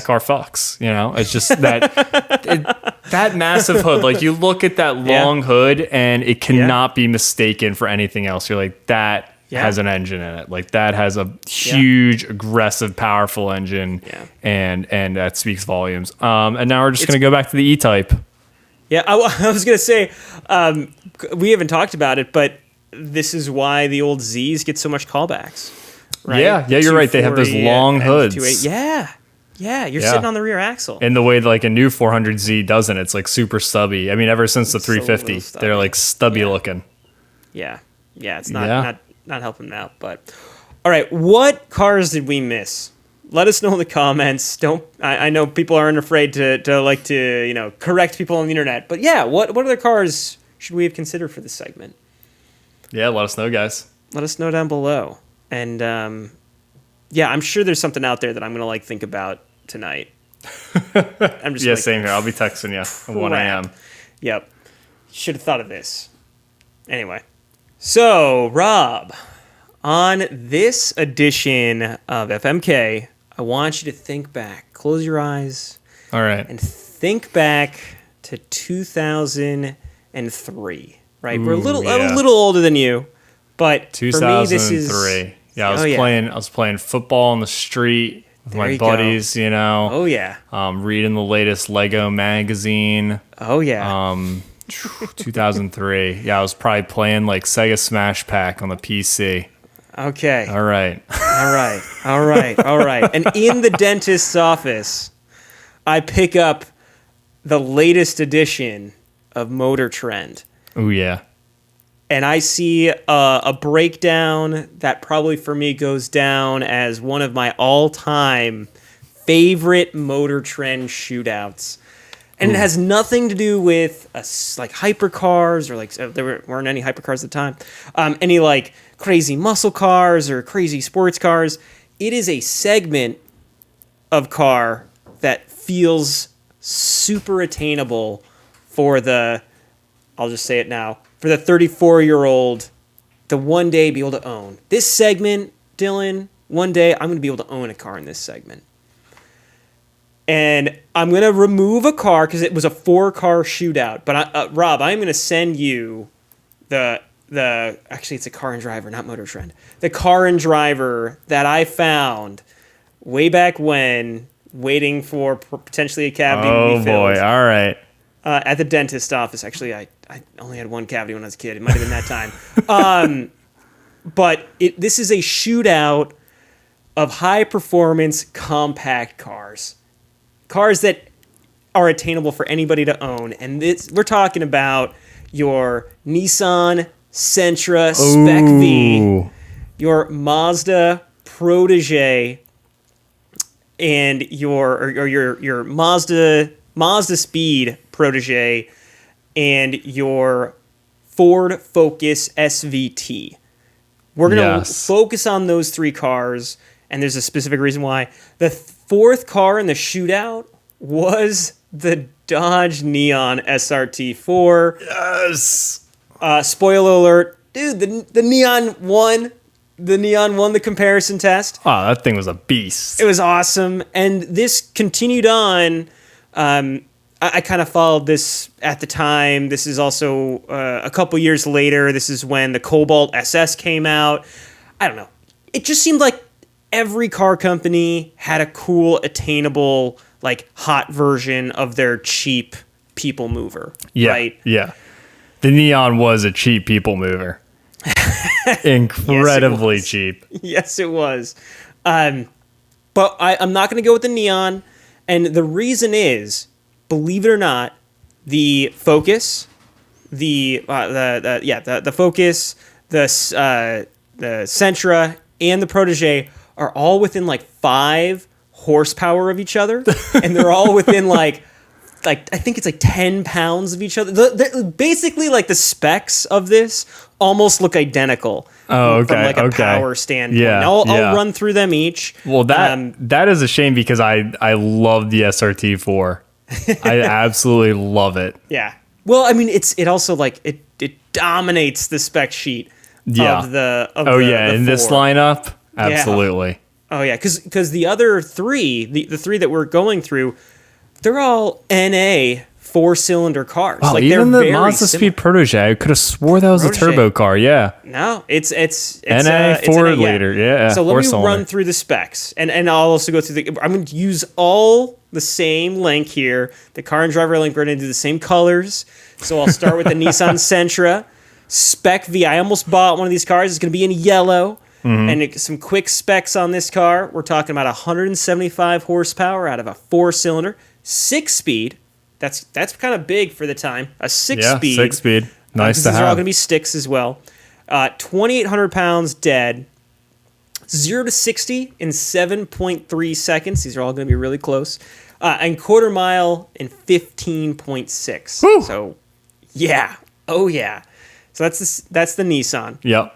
car fucks. It's just that massive hood. Like, you look at that long hood and it cannot be mistaken for anything else. You're like, that has an engine in it. Like, that has a huge, aggressive, powerful engine, and that speaks volumes. And now we're just going to go back to the E-Type. Yeah, I was going to say, we haven't talked about it, but this is why the old Zs get so much callbacks. Right? Yeah, you're right. They have those long hoods. You're sitting on the rear axle. And the way like a new 400Z doesn't, it's like super stubby. I mean, ever since the 350, they're like stubby looking. Yeah, it's not helping them out. But all right, what cars did we miss? Let us know in the comments. I know people aren't afraid to correct people on the internet. But what other cars should we have considered for this segment? Yeah, let us know, guys. Let us know down below. And I'm sure there's something out there that I'm gonna think about tonight. I'm just same here. I'll be texting you at 1 a.m. Yep. Should have thought of this. Anyway, so Rob, on this edition of FMK, I want you to think back. Close your eyes. All right. And think back to 2003. Right, we're a little older than you, but 2003. For me, this is I was playing football on the street with my buddies. Oh yeah. Reading the latest Lego magazine. Oh yeah. 2003. Yeah, I was probably playing like Sega Smash Pack on the PC. Okay. All right. And in the dentist's office, I pick up the latest edition of Motor Trend. Oh, yeah. And I see a breakdown that probably for me goes down as one of my all-time favorite Motor Trend shootouts. And it has nothing to do with like hypercars or like there weren't any hypercars at the time. Any like crazy muscle cars or crazy sports cars. It is a segment of car that feels super attainable for I'll just say it now, for the 34-year-old to one day be able to own. This segment, Dylan, one day I'm going to be able to own a car in this segment. And I'm going to remove a car because it was a 4-car shootout. But Rob, I'm going to send you actually it's a Car and Driver, not Motor Trend. The Car and Driver that I found way back when, waiting for potentially a cavity to be filled. Oh boy, all right. At the dentist office. Actually, I only had one cavity when I was a kid. It might have been that time. But this is a shootout of high-performance compact cars. Cars that are attainable for anybody to own. And we're talking about, your Nissan Sentra Spec-v, Ooh. your Mazda Protegé, and your Mazdaspeed Protegé, and your Ford Focus SVT. We're going to focus on those three cars, and there's a specific reason why. The fourth car in the shootout was the Dodge Neon SRT4. Yes. Spoiler alert, dude, the Neon won. The Neon won the comparison test. Oh, that thing was a beast. It was awesome. And this continued on. I kind of followed this at the time. This is also a couple years later. This is when the Cobalt SS came out. I don't know. It just seemed like every car company had a cool, attainable, like hot version of their cheap people mover. Yeah, right? Yeah. The Neon was a cheap people mover. Incredibly cheap. Yes, it was. But I'm not going to go with the Neon. And the reason is, believe it or not, the Focus, the Focus, the Sentra, and the Protegé are all within like 5 horsepower of each other, and they're all within like I think it's like 10 pounds of each other. Basically, like the specs of this almost look identical. Oh, okay. From like a power standpoint. Yeah, I'll run through them each. Well, that is a shame because I love the SRT4. I absolutely love it. Yeah. Well, I mean, it also like it dominates the spec sheet. Yeah. Of the in this lineup, absolutely. Yeah. Oh yeah, because the other three, the three that we're going through, they're all NA 4-cylinder cars. Wow, like even the very Mazdaspeed Protegé, I could have swore that was a turbo car. Yeah. No, it's NA 4-liter. Yeah. So let me run through the specs, and I'll also go through I'm going to use all the same link here. The car and driver link. We're going to do the same colors. So I'll start with the Nissan Sentra Spec-v. I almost bought one of these cars. It's going to be in yellow. And some quick specs on this car. We're talking about 175 horsepower out of a 4-cylinder, 6-speed. That's kind of big for the time. A 6-speed. Yeah, 6-speed. Nice to have. These are all going to be sticks as well. 2,800 pounds dead. 0 to 60 in 7.3 seconds. These are all going to be really close. And quarter mile in 15.6. Woo. So, yeah. Oh, yeah. So that's the Nissan. Yep.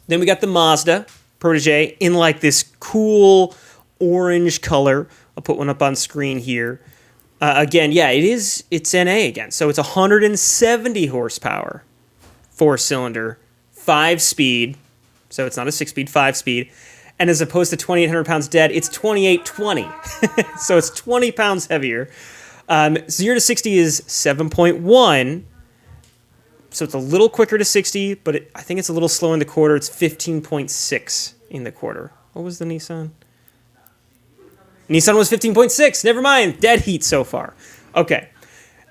Then we got the Mazda Protegé in like this cool orange color. I'll put one up on screen here. Again, yeah, it's NA again. So it's 170 horsepower, 4-cylinder, 5-speed. So it's not a 6-speed, 5-speed. And as opposed to 2,800 pounds dead, it's 2,820. So it's 20 pounds heavier. 0 to 60 is 7.1. So it's a little quicker to 60, but I think it's a little slow in the quarter. It's 15.6 in the quarter. What was the Nissan? Nissan was 15.6. Never mind. Dead heat so far. Okay.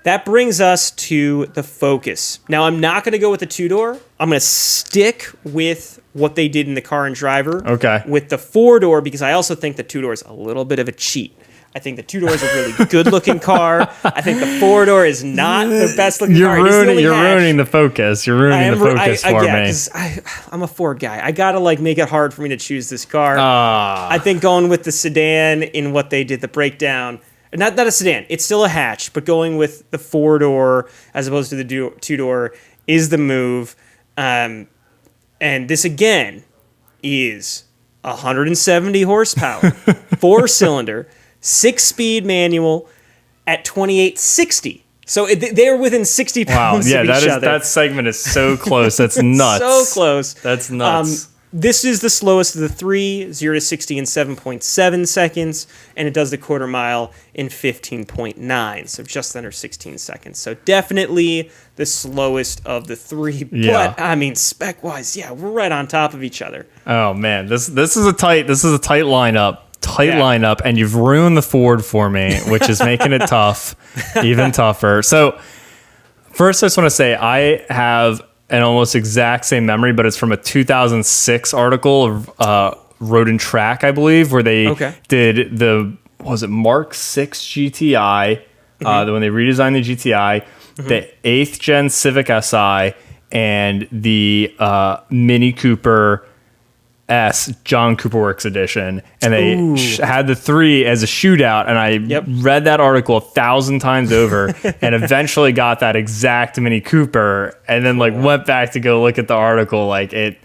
That brings us to the Focus. Now, I'm not going to go with the 2-door. I'm going to stick with what they did in the car and driver. Okay. With the 4-door, because I also think the 2-door is a little bit of a cheat. I think the 2-door is a really good-looking car. I think the 4-door is not the best-looking car. You're ruining the Focus. You're ruining the Focus for me. Because I'm a Ford guy. I got to make it hard for me to choose this car. I think going with the sedan in what they did, the breakdown, not a sedan, it's still a hatch, but going with the 4-door as opposed to the 2-door is the move. And this, again, is 170 horsepower, 4-cylinder, 6-speed manual at 2,860. So they're within 60 pounds of each other. That segment is so close. That's nuts. So close. That's nuts. This is the slowest of the three, 0 to 60 in 7.7 seconds, and it does the quarter mile in 15.9, so just under 16 seconds. So definitely the slowest of the three. Yeah. But I mean, spec-wise, yeah, we're right on top of each other. Oh man, this is a tight lineup. Lineup, and you've ruined the Ford for me, which is making it tough, even tougher. So first, I just want to say I have an almost exact same memory, but it's from a 2006 article of Road and Track, I believe, where they did was it Mark 6 GTI, when they redesigned the GTI, the 8th gen Civic Si, and the Mini Cooper S John Cooper Works edition, and they had the 3 as a shootout, and I read that article 1,000 times over and eventually got that exact Mini Cooper, and then like went back to go look at the article. Like it,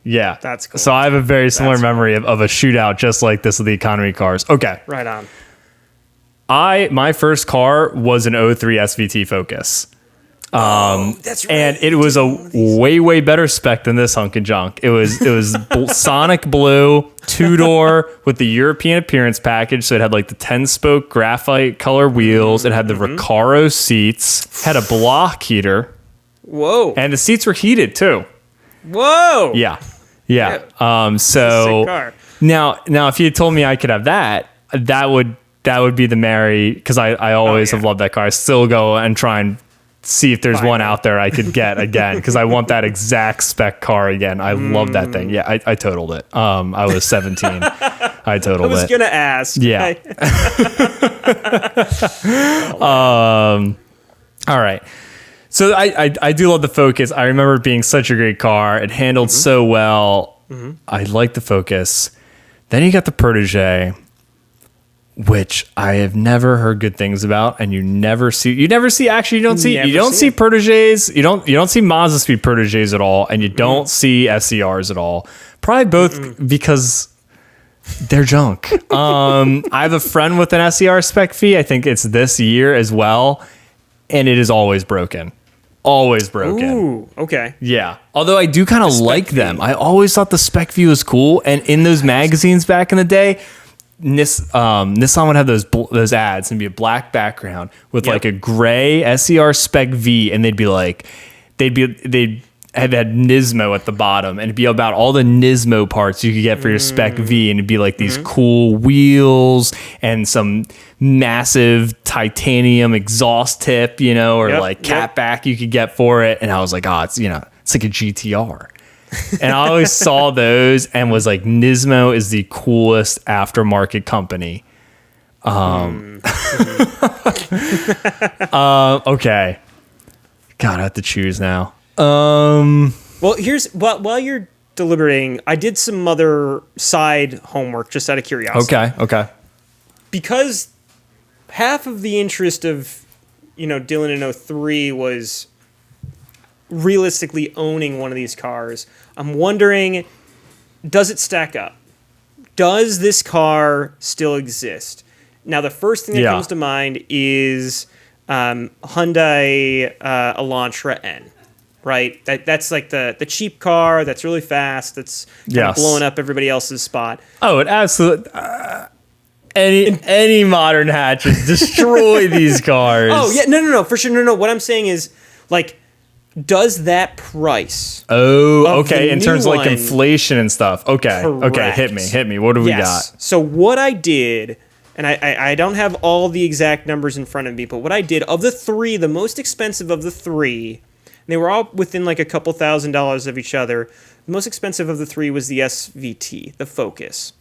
yeah, that's cool. So I have a very similar memory of a shootout just like this with the economy cars. Okay, right on. My first car was an '03 SVT Focus. That's right. And it was a way better spec than this hunk of junk. It was Sonic blue, 2-door with the European appearance package. So it had like the 10-spoke graphite color wheels. It had the Recaro seats, had a block heater. Whoa. And the seats were heated too. Whoa. Yeah. Sick So car. now if you had told me I could have that would be the Mary, because I always have loved that car. I still go and try and see if there's one out there I could get again, because I want that exact spec car again. I love that thing. Yeah, I totaled it. I was 17. I totaled it. I was gonna ask. Yeah. All right. So I do love the Focus. I remember it being such a great car. It handled so well. I like the Focus. Then you got the Protegé, which I have never heard good things about, and you don't see Protegés, you don't see Mazdaspeed Protegés at all, and you don't see SCRs at all. Probably both because they're junk. I have a friend with an SCR Spec-v. I think it's this year as well, and it is always broken. Always broken. Ooh, okay. Yeah. Although I do kind of like them. I always thought the Spec-v was cool, and in those magazines back in the day, Nissan would have those ads and be a black background with like a gray SCR Spec-v, and they'd have had Nismo at the bottom, and it'd be about all the Nismo parts you could get for your Spec-v, and it'd be like these cool wheels and some massive titanium exhaust tip, or like catback you could get for it. And I was like, it's like a GTR. And I always saw those and was like, Nismo is the coolest aftermarket company. Okay. God, I have to choose now. Well, while you're deliberating, I did some other side homework just out of curiosity. Okay. Because half of the interest of, Dylan in 03 was realistically owning one of these cars. I'm wondering, does it stack up? Does this car still exist? Now, the first thing that comes to mind is Hyundai Elantra N, right? That's like the cheap car that's really fast, that's kind of blowing up everybody else's spot. Oh, it absolutely... Any modern hatches destroy these cars. Oh, yeah, no, for sure. No. What I'm saying is, like, does that price? Oh, okay. In terms of like inflation and stuff. Okay. Correct. Okay. Hit me. What do we got? So what I did, and I don't have all the exact numbers in front of me, but what I did, of the 3, the most expensive of the 3, they were all within like a couple $1,000s of each other. The most expensive of the 3 was the SVT, the Focus.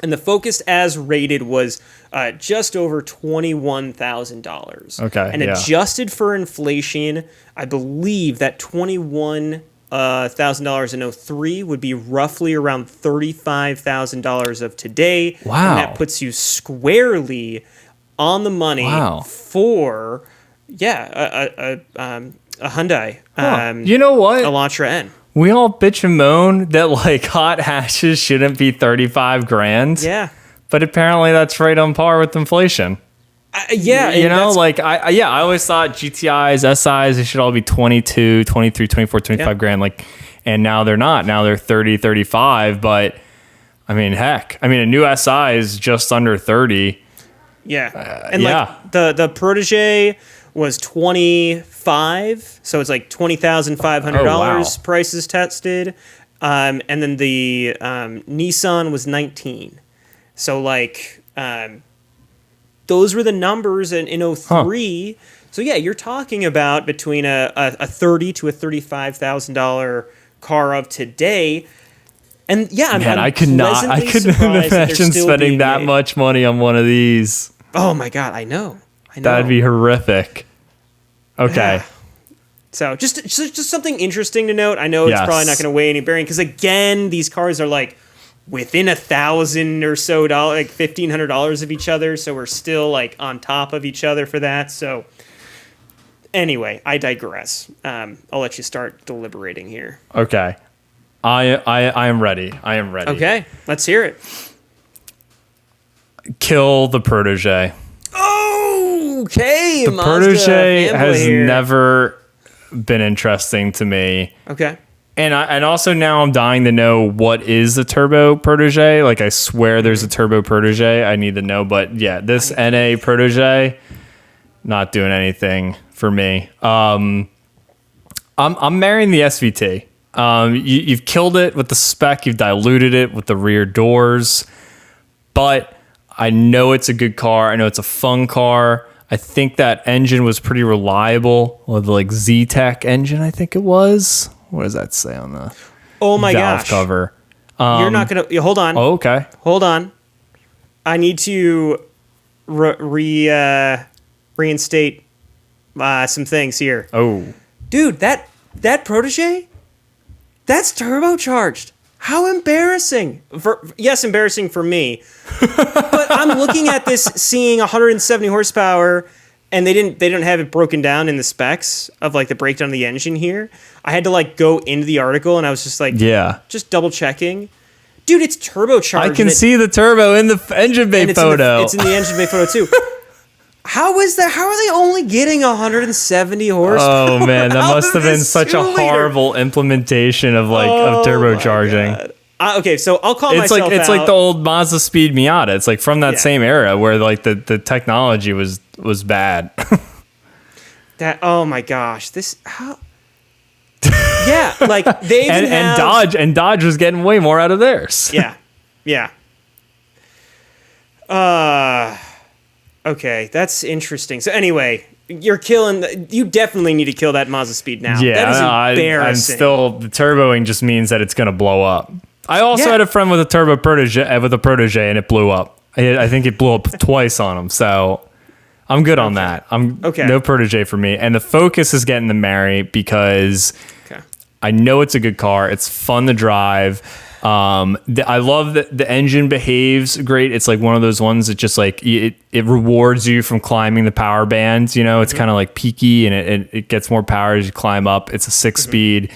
And the Focus as rated was just over $21,000. Okay. And adjusted for inflation, I believe that $21,000 in 03 would be roughly around $35,000 of today. Wow. And that puts you squarely on the money for a Hyundai. You know what? Elantra N. We all bitch and moan that like hot hatches shouldn't be $35,000. Yeah. But apparently that's right on par with inflation. I always thought GTIs, SIs, they should all be 22, 23, 24, 25 grand. Like, and now they're not. Now they're 30, 35. But I mean, heck, a new SI is just under 30. Yeah. Like the Protegé was 25, so it's like $20,500 prices tested, and then the Nissan was 19. So like those were the numbers in 03. So yeah, you're talking about between a $30,000 to a $35,000 car of today. And yeah, I couldn't imagine spending that much money on one of these. Oh my God, I know. That'd be horrific. Okay. So just something interesting to note. I know it's probably not going to weigh any bearing because again, these cars are like within $1,000 or so, like $1,500 of each other. So we're still like on top of each other for that. So anyway, I digress. I'll let you start deliberating here. Okay. I am ready. I am ready. Okay, let's hear it. Kill the Protegé. Okay, The Protegé has never been interesting to me. Okay. And also now I'm dying to know what is the turbo Protegé. Like I swear there's a turbo Protegé. I need to know. But yeah, this NA Protegé, not doing anything for me. I'm marrying the SVT. You've killed it with the spec. You've diluted it with the rear doors. But I know it's a good car. I know it's a fun car. I think that engine was pretty reliable. Or the like Z-Tech engine, I think it was. What does that say on the valve cover? You're not going to... Hold on. Oh, okay. Hold on. I need to reinstate some things here. Oh. Dude, that Protegé, that's turbocharged. How embarrassing. Yes, embarrassing for me. But I'm looking at this, seeing 170 horsepower, and they didn't have it broken down in the specs of like the breakdown of the engine here. I had to like go into the article, and I was just like, just double checking. Dude, it's turbocharged. I can see the turbo in the engine bay photo. It's in the engine bay photo too. How is that? How are they only getting 170 horsepower? Oh man, that must have been such a horrible implementation of turbocharging. Okay, so I'll call myself out. It's like the old Mazdaspeed Miata. It's like from that same era where like the technology was bad. Oh my gosh, this how. Yeah, like they even and Dodge was getting way more out of theirs. Yeah. Okay, that's interesting. So anyway, you definitely need to kill that Mazdaspeed now. Yeah, that is embarrassing. I'm still, the turboing just means that it's going to blow up. I also had a friend with a turbo Protegé, and it blew up. I think it blew up twice on him, so I'm good on that. No Protegé for me. And the Focus is getting the marry because I know it's a good car. It's fun to drive. I love that the engine behaves great. It's like one of those ones that just like it rewards you from climbing the power bands. You know, it's kind of like peaky and it gets more power as you climb up. It's a 6-speed.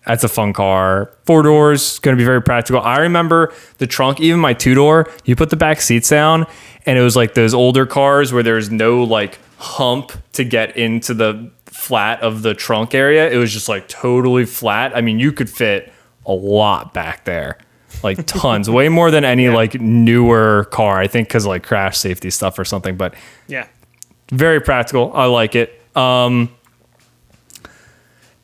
That's a fun car. 4 doors, going to be very practical. I remember the trunk, even my 2-door, you put the back seats down and it was like those older cars where there's no like hump to get into the flat of the trunk area. It was just like totally flat. I mean, you could fit a lot back there, like tons, way more than any like newer car, I think, because like crash safety stuff or something. But very practical. I like it.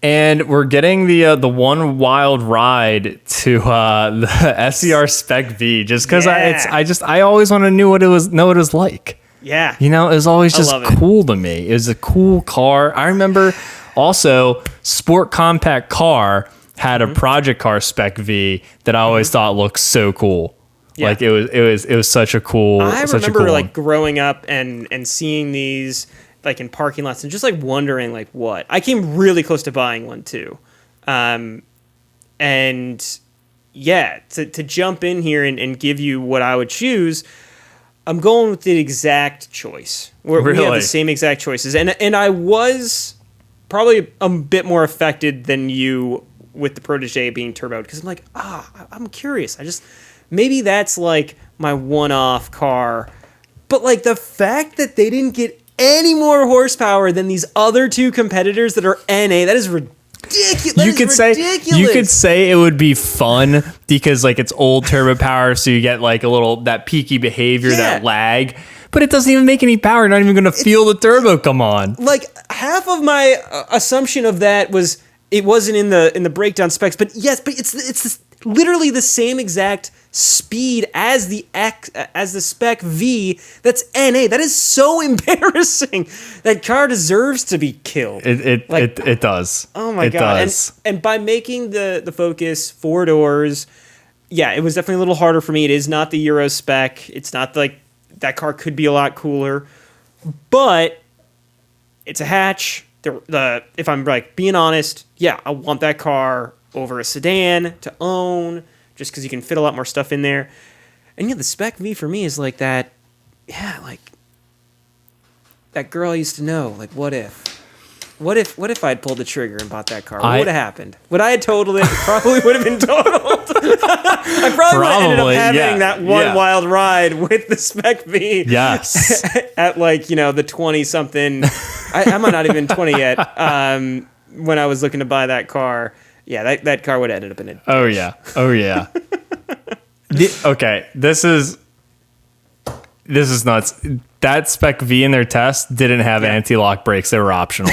And we're getting the one wild ride to the SER Spec-v just because I always want to know what it was like. Yeah, you know, it was always just cool to me. It was a cool car. I remember also Sport Compact Car had a project car Spec-v that I always thought looked so cool. Yeah. Like it was such a cool. I remember like growing up and seeing these like in parking lots and just like wondering like what. I came really close to buying one too, and yeah, to jump in here and give you what I would choose. I'm going with the exact choice. We have the same exact choices, and I was probably a bit more affected than you with the Protegé being turboed because I'm like, I'm curious. Maybe that's like my one-off car, but like the fact that they didn't get any more horsepower than these other two competitors that are NA, that is ridiculous. You could say it would be fun because like it's old turbo power, so you get like a little that peaky behavior, that lag. But it doesn't even make any power. You're not even going to feel the turbo come on. Like half of my assumption of that was it wasn't in the breakdown specs, but yes, but it's literally the same exact speed as the Spec-v. That's NA. That is so embarrassing. That car deserves to be killed. It does. Oh my god! Does. And by making the Focus 4 doors, yeah, it was definitely a little harder for me. It is not the Euro spec. It's not like that car could be a lot cooler, but it's a hatch. if I'm like being honest, yeah, I want that car over a sedan to own, just because you can fit a lot more stuff in there. And yeah, the Spec-v for me is like that. Yeah, like that girl I used to know. Like, what if I'd pulled the trigger and bought that car? What would have happened? Would I have totaled it? It probably would have been totaled. I probably would have ended up having that one wild ride with the Spec-v. Yes. At like, the 20-something. I might not even 20 yet. When I was looking to buy that car. Yeah, that car would have ended up in it. Oh, yeah. Okay, this is nuts. That Spec-v in their test didn't have anti-lock brakes. They were optional.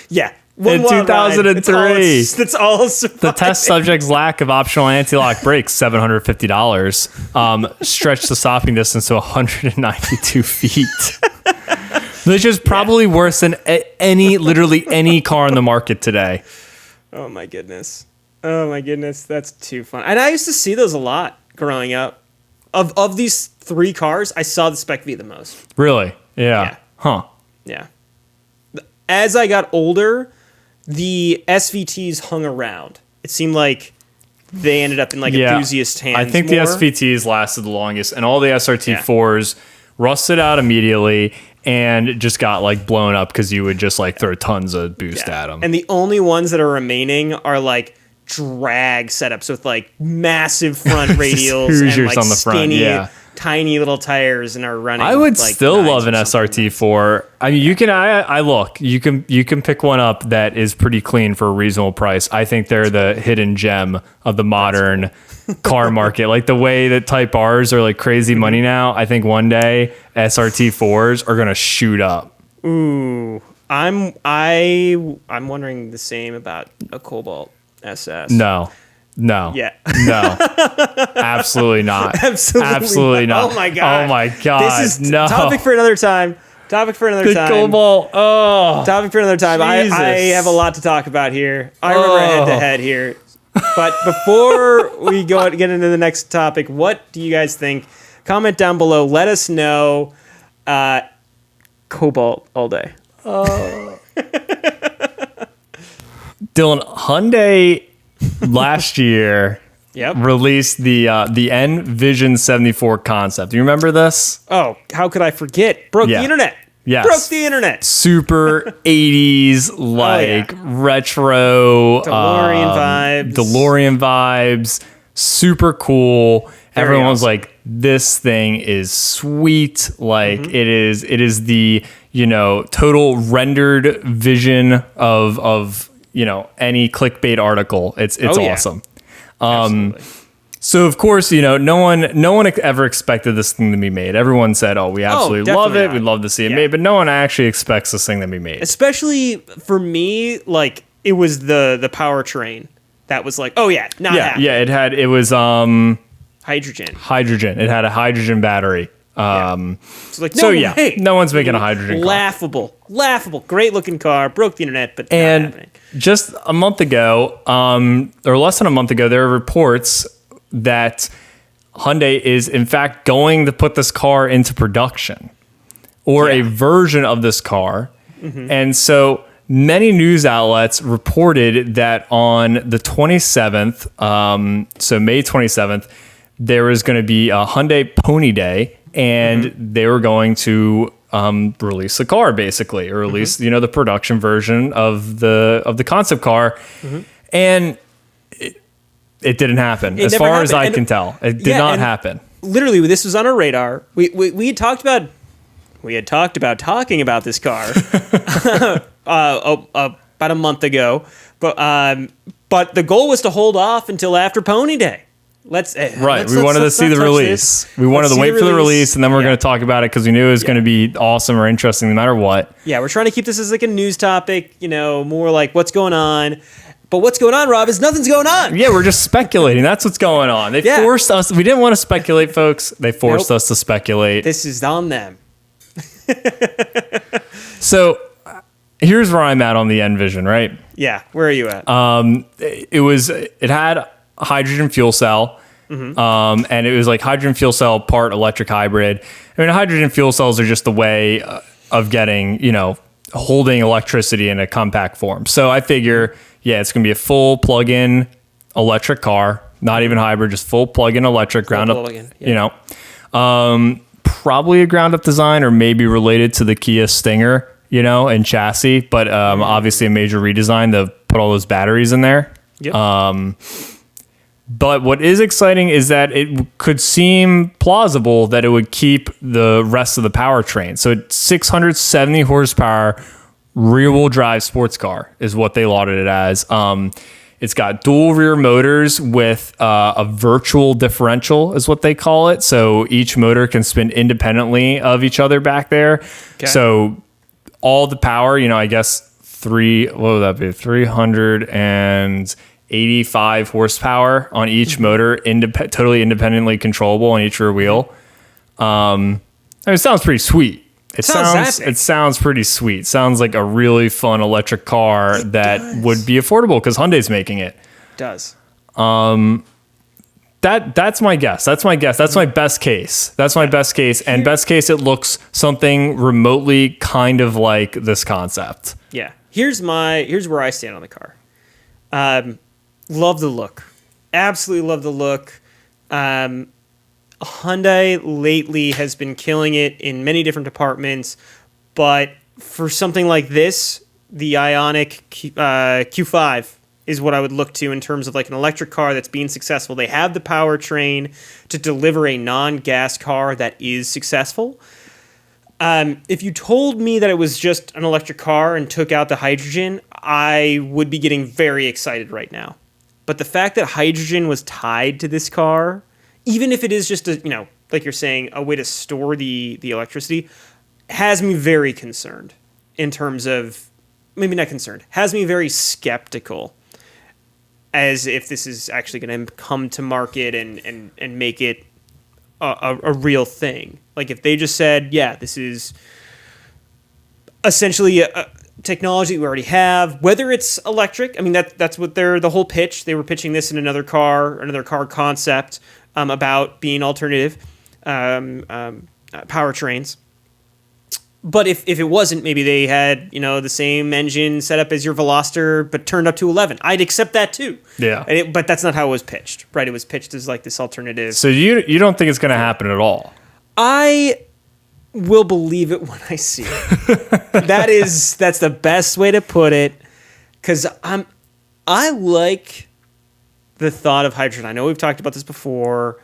Yeah. In 2003. That's all the test subject's lack of optional anti-lock brakes, $750, stretched the stopping distance to 192 feet. Which is probably worse than literally any car on the market today. Oh my goodness. That's too fun. And I used to see those a lot growing up. Of these three cars, I saw the Spec-v the most. Really? Yeah. Huh. Yeah. As I got older, the SVTs hung around. It seemed like they ended up in like enthusiast hands. I think more. the SVTs lasted the longest, and all the SRT4s rusted out immediately and just got like blown up because you would just like throw tons of boost at them. And the only ones that are remaining are like drag setups with like massive front radials and like on the skinny, front, tiny little tires and are running. I would like still love an SRT4. I mean, you can. You can pick one up that is pretty clean for a reasonable price. I think they're the hidden gem of the modern car market. Like the way that Type R's are like crazy money now. I think one day SRT4s are gonna shoot up. Ooh, I'm wondering the same about a Cobalt SS. No. Yeah. No. Absolutely not. Absolutely not. Oh my god. This is topic for another time. The Cobalt. Oh. Topic for another time. I have a lot to talk about here. I remember head to head here. But before we get into the next topic, what do you guys think? Comment down below. Let us know. Cobalt all day. Dylan, Hyundai last year released the N-Vision 74 concept. Do you remember this? Oh, how could I forget? Broke the internet. Yes. Broke the internet. Super 80s, retro. DeLorean vibes. Super cool. Everyone was like, this thing is sweet. Like it is the, total rendered vision of any clickbait article. It's awesome. So of course, no one ever expected this thing to be made. Everyone said, "Oh, we absolutely love it. We'd love to see it made," but no one actually expects this thing to be made. Especially for me, like it was the powertrain that was like, "Oh yeah, not happening." Yeah, it was hydrogen. It had a hydrogen battery. No one's making a hydrogen car. Laughable, great looking car, broke the internet, but not happening. Just a month ago, or less than a month ago, there were reports that Hyundai is in fact going to put this car into production, or a version of this car. And so many news outlets reported that on the 27th, so May 27th, there was going to be a Hyundai Pony Day, and they were going to release the car, basically, or release the production version of the concept car, and it didn't happen. As far as I can tell, it did not happen. Literally, this was on our radar. We had talked about talking about this car about a month ago, but the goal was to hold off until after Pony Day. We wanted to see the release. We wanted to wait for the release, and then we're going to talk about it because we knew it was going to be awesome or interesting no matter what. Yeah, we're trying to keep this as like a news topic, more like what's going on. But what's going on, Rob, is nothing's going on. Yeah, we're just speculating. That's what's going on. They forced us. We didn't want to speculate, folks. They forced us to speculate. This is on them. So here's where I'm at on the N-Vision, right? Yeah, where are you at? It had a hydrogen fuel cell, and it was like hydrogen fuel cell part electric hybrid. I mean, hydrogen fuel cells are just the way of getting, holding electricity in a compact form. So I figure, yeah, it's going to be a full plug-in electric car, not even hybrid, just full plug-in electric, ground up, you know. Probably a ground up design or maybe related to the Kia Stinger, you know, and chassis, but obviously a major redesign to put all those batteries in there. Yep. But what is exciting is that it could seem plausible that it would keep the rest of the powertrain. So it's 670 horsepower rear-wheel drive sports car is what they lauded it as. It's got dual rear motors with a virtual differential is what they call it. So each motor can spin independently of each other back there. Okay. So all the power, you know, I guess what would that be? 385 horsepower on each motor, totally independently controllable on each rear wheel. I mean, it sounds pretty sweet. It sounds pretty sweet. Sounds like a really fun electric car would be affordable because Hyundai's making it. It does. That's my guess. That's my best case. And best case, it looks something remotely kind of like this concept. Yeah. Here's where I stand on the car. Love the look. Absolutely love the look. Hyundai lately has been killing it in many different departments, but for something like this, the Ioniq Q5 is what I would look to in terms of like an electric car that's being successful. They have the powertrain to deliver a non-gas car that is successful. If you told me that it was just an electric car and took out the hydrogen, I would be getting very excited right now. But the fact that hydrogen was tied to this car, even if it is just a, you know, like you're saying, a way to store the electricity, has me very concerned in terms of, maybe not concerned, has me very skeptical as if this is actually going to come to market and make it a real thing. Like if they just said, yeah, this is essentially a technology we already have, whether it's electric. I mean, that's what the whole pitch. They were pitching this in another car concept about being alternative powertrains. But if it wasn't, maybe they had, you know, the same engine set up as your Veloster, but turned up to 11. I'd accept that too. Yeah. But that's not how it was pitched, right? It was pitched as like this alternative. So you don't think it's going to happen at all? I will believe it when I see it. That's the best way to put it. Because I like the thought of hydrogen. I know we've talked about this before.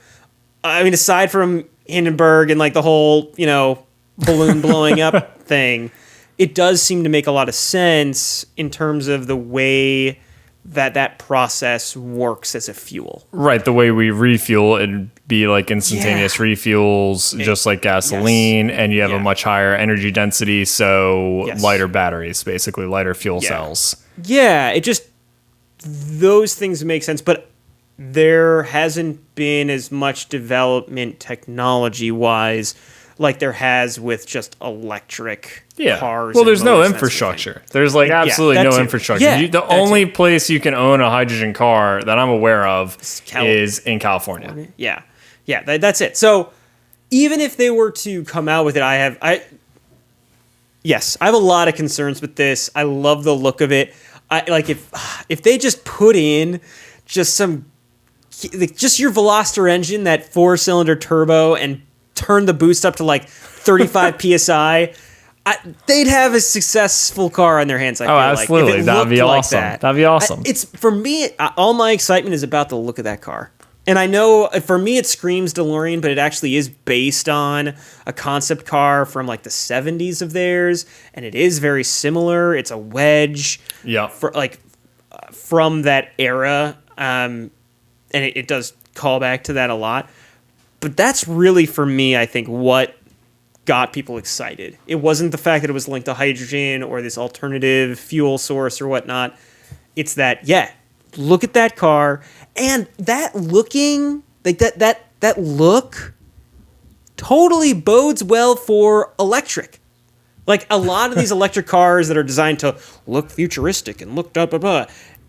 I mean, aside from Hindenburg and like the whole, you know, balloon blowing up thing, it does seem to make a lot of sense in terms of the way that process works as a fuel. Right, the way we refuel, it'd be like instantaneous refuels, just like gasoline, and you have a much higher energy density, so lighter batteries, basically lighter fuel cells. Yeah, it just, those things make sense, but there hasn't been as much development technology-wise like there has with just electric cars. Well, there's no infrastructure. There's like absolutely no infrastructure. The only place you can own a hydrogen car that I'm aware of is in California. Yeah. That's it. So even if they were to come out with it, I have a lot of concerns with this. I love the look of it. Like if they just put in just your Veloster engine, that 4-cylinder turbo, and turn the boost up to like 35 psi, they'd have a successful car on their hands. I feel absolutely. Like. That'd be awesome. That'd be awesome. It's for me. All my excitement is about the look of that car, and I know for me it screams DeLorean, but it actually is based on a concept car from like the 70s of theirs, and it is very similar. It's a wedge, from that era, and it does call back to that a lot. But that's really, for me, I think, what got people excited. It wasn't the fact that it was linked to hydrogen or this alternative fuel source or whatnot. It's that, look at that car. And that looking, like that look totally bodes well for electric. Like a lot of these electric cars that are designed to look futuristic and look blah, blah, blah,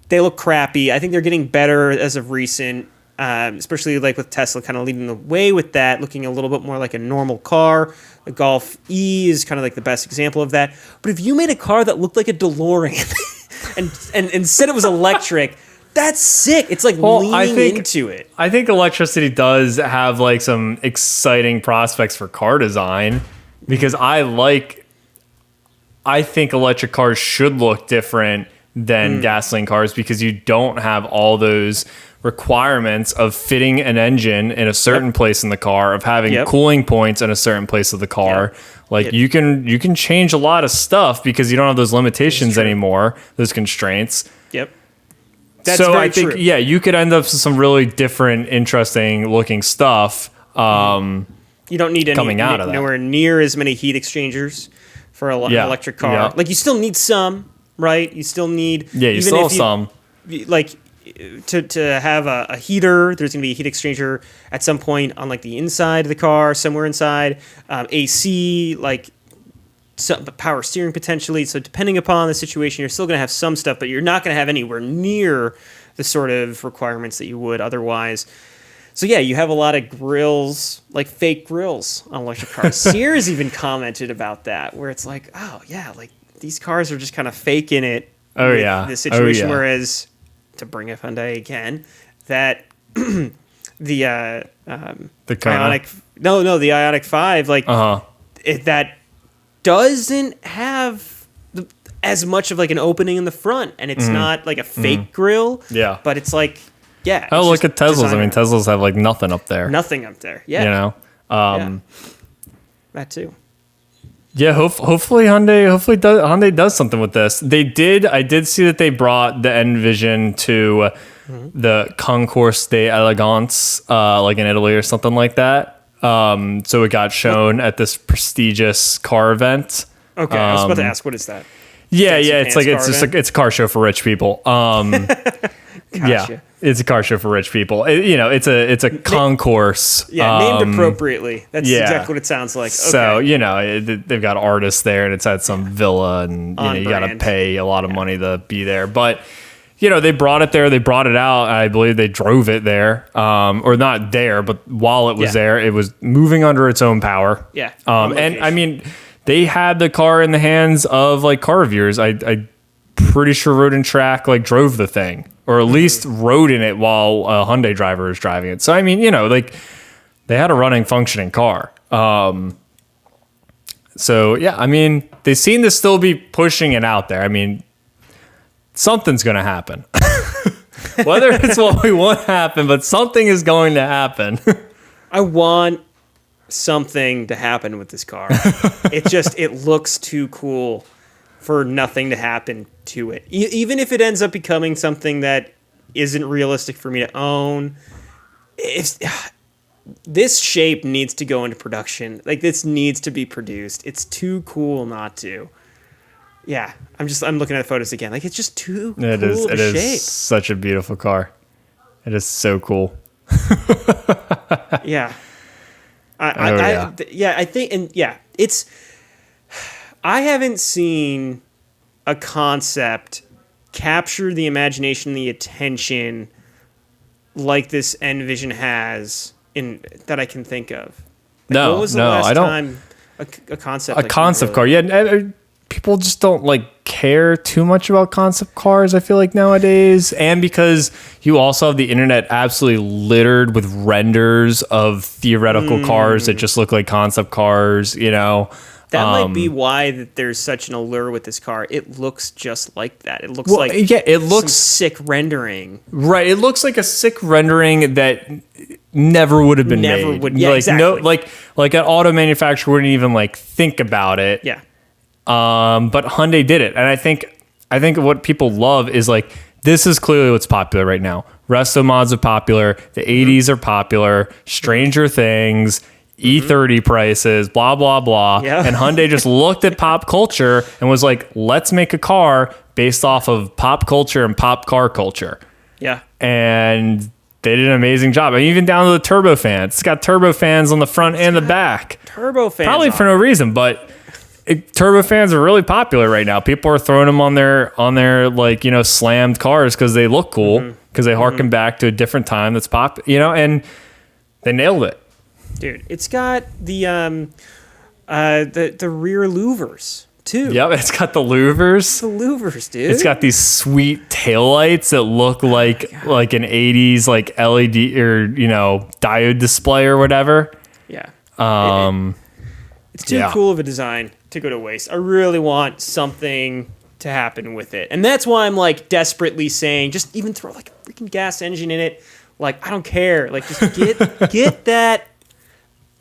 they look crappy. I think they're getting better as of recent. especially like with Tesla kind of leading the way with that, looking a little bit more like a normal car. The Golf E is kind of like the best example of that. But if you made a car that looked like a DeLorean and instead it was electric, that's sick. It's like leaning into it. I think electricity does have like some exciting prospects for car design because I think electric cars should look different than gasoline cars because you don't have all those requirements of fitting an engine in a certain place in the car, of having cooling points in a certain place of the car. Like you can change a lot of stuff because you don't have those limitations anymore, those constraints. Yep. That's so very I think true. You could end up with some really different, interesting looking stuff. You don't need coming out of that. nowhere near as many heat exchangers for an electric car. Yeah. Like you still need some, right? You still need you still have some. Like to have a heater, there's going to be a heat exchanger at some point on like the inside of the car, somewhere inside. AC, like some power steering potentially. So depending upon the situation, you're still going to have some stuff, but you're not going to have anywhere near the sort of requirements that you would otherwise. So yeah, you have a lot of grills, like fake grills on electric cars. Sears even commented about that, where it's like, oh yeah, like these cars are just kind of faking it. Oh with yeah, this situation. Whereas, to bring up Hyundai again, that the Ioniq, the Ioniq 5, like that doesn't have as much of like an opening in the front, and it's not like a fake grill. Yeah, but it's like. Yeah. Oh, look at Teslas. I mean, Teslas have like nothing up there. Nothing up there. Yeah. You know, that too. Yeah. Hopefully Hyundai does something with this. They did. I did see that they brought the Envision to the Concours d'Elegance, like in Italy or something like that. So it got shown at this prestigious car event. Okay, I was about to ask, what is that? Yeah. It's a car show for rich people. Gotcha. Yeah. It's a car show for rich people. It's a concourse. Yeah, named appropriately. That's exactly what it sounds like. Okay. So, they've got artists there, and it's at some villa, and you got to pay a lot of money to be there. But, they brought it there. They brought it out. I believe they drove it there. Or not there, but while it was there, it was moving under its own power. Yeah. And, I mean, they had the car in the hands of, like, car reviewers. I pretty sure Road and Track, like, drove the thing. Or at least rode in it while a Hyundai driver was driving it. So, I mean, like, they had a running, functioning car. So, yeah, I mean, they seem to still be pushing it out there. I mean, something's going to happen. Whether it's what we want to happen, but something is going to happen. I want something to happen with this car. It looks too cool for nothing to happen to it. Even if it ends up becoming something that isn't realistic for me to own, this shape needs to go into production. Like, this needs to be produced. It's too cool not to. Yeah, I'm looking at the photos again. Like, it's just too cool of a shape. It is such a beautiful car. It is so cool. Yeah. I think I haven't seen a concept capture the imagination, the attention like this Envision has that I can think of. Like, what was the last time a concept? A concept car, yeah. People just don't like care too much about concept cars, I feel like, nowadays, and because you also have the internet absolutely littered with renders of theoretical cars that just look like concept cars. That might be why that there's such an allure with this car. It looks just like that. It looks like it looks some sick rendering. Right. It looks like a sick rendering that never would have been made. Yeah, exactly. No, like an auto manufacturer wouldn't even like think about it. Yeah. But Hyundai did it, and I think what people love is like, this is clearly what's popular right now. Resto mods are popular. The 80s are popular. Stranger Things. E30 prices, blah, blah, blah. Yeah. And Hyundai just looked at pop culture and was like, let's make a car based off of pop culture and pop car culture. Yeah. And they did an amazing job. I mean, even down to the turbofans. It's got turbofans on the front and the back. Turbofans. Probably for no reason, but turbofans are really popular right now. People are throwing them on their like, slammed cars because they look cool. because they harken back to a different time that's and they nailed it. Dude, it's got the rear louvers too. Yep, it's got the louvers. The louvers, dude. It's got these sweet taillights that look like an 80s like LED or diode display or whatever. Yeah. It's too Yeah. cool of a design to go to waste. I really want something to happen with it. And that's why I'm like desperately saying just even throw like a freaking gas engine in it. Like I don't care. Like just get that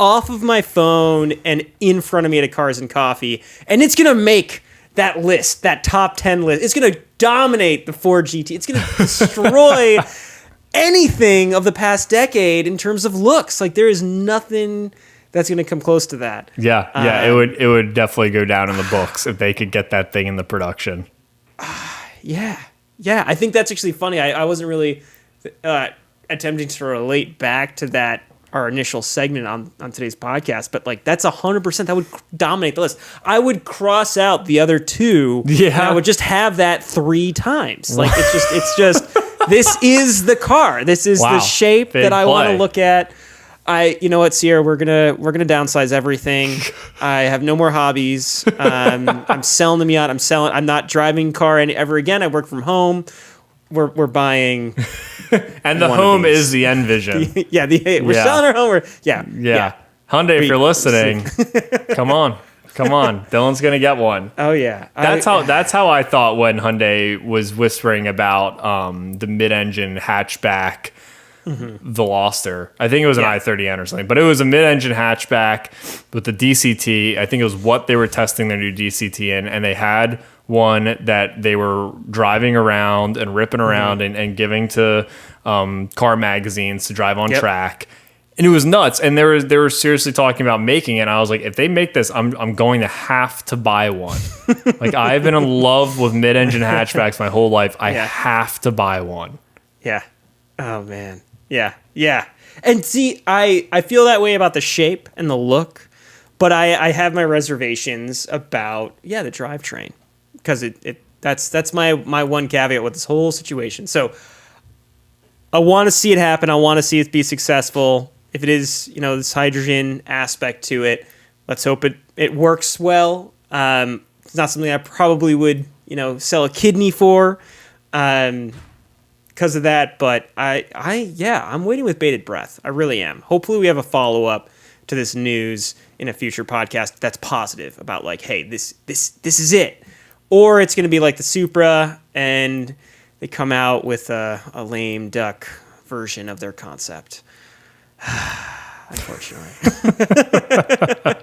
off of my phone and in front of me at a Cars and Coffee, and it's gonna make that list, that top 10 list. It's gonna dominate the Ford GT. It's gonna destroy anything of the past decade in terms of looks. Like there is nothing that's gonna come close to that. Yeah, it would definitely go down in the books if they could get that thing in the production. Yeah. I think that's actually funny. I wasn't really attempting to relate back to that our initial segment on today's podcast, but like that's 100% that would dominate the list. I would cross out the other two. Yeah, and I would just have that 3 times. Like it's just this is the car. This is the shape that I want to look at. You know what, Sierra, we're gonna downsize everything. I have no more hobbies. I'm selling them yacht. I'm not driving car ever again. I work from home. We're buying, and the home is the Envision. We're selling our home. Yeah. Hyundai, if you're listening, come on. Dylan's gonna get one. Oh yeah, that's how I thought when Hyundai was whispering about the mid-engine hatchback Veloster. I think it was an i30N or something, but it was a mid-engine hatchback with the DCT. I think it was what they were testing their new DCT in, and they had one that they were driving around and ripping around and giving to car magazines to drive on track. And it was nuts. And they were seriously talking about making it. And I was like, if they make this, I'm going to have to buy one. Like I've been in love with mid-engine hatchbacks my whole life. I have to buy one. Yeah. Oh man. Yeah. And see, I feel that way about the shape and the look, but I have my reservations about the drivetrain. Because that's my one caveat with this whole situation. So I want to see it happen. I want to see it be successful. If it is, this hydrogen aspect to it, let's hope it works well. It's not something I probably would, sell a kidney for because of that. But I'm waiting with bated breath. I really am. Hopefully we have a follow-up to this news in a future podcast that's positive about like, hey, this is it. Or it's going to be like the Supra, and they come out with a lame duck version of their concept. Unfortunately.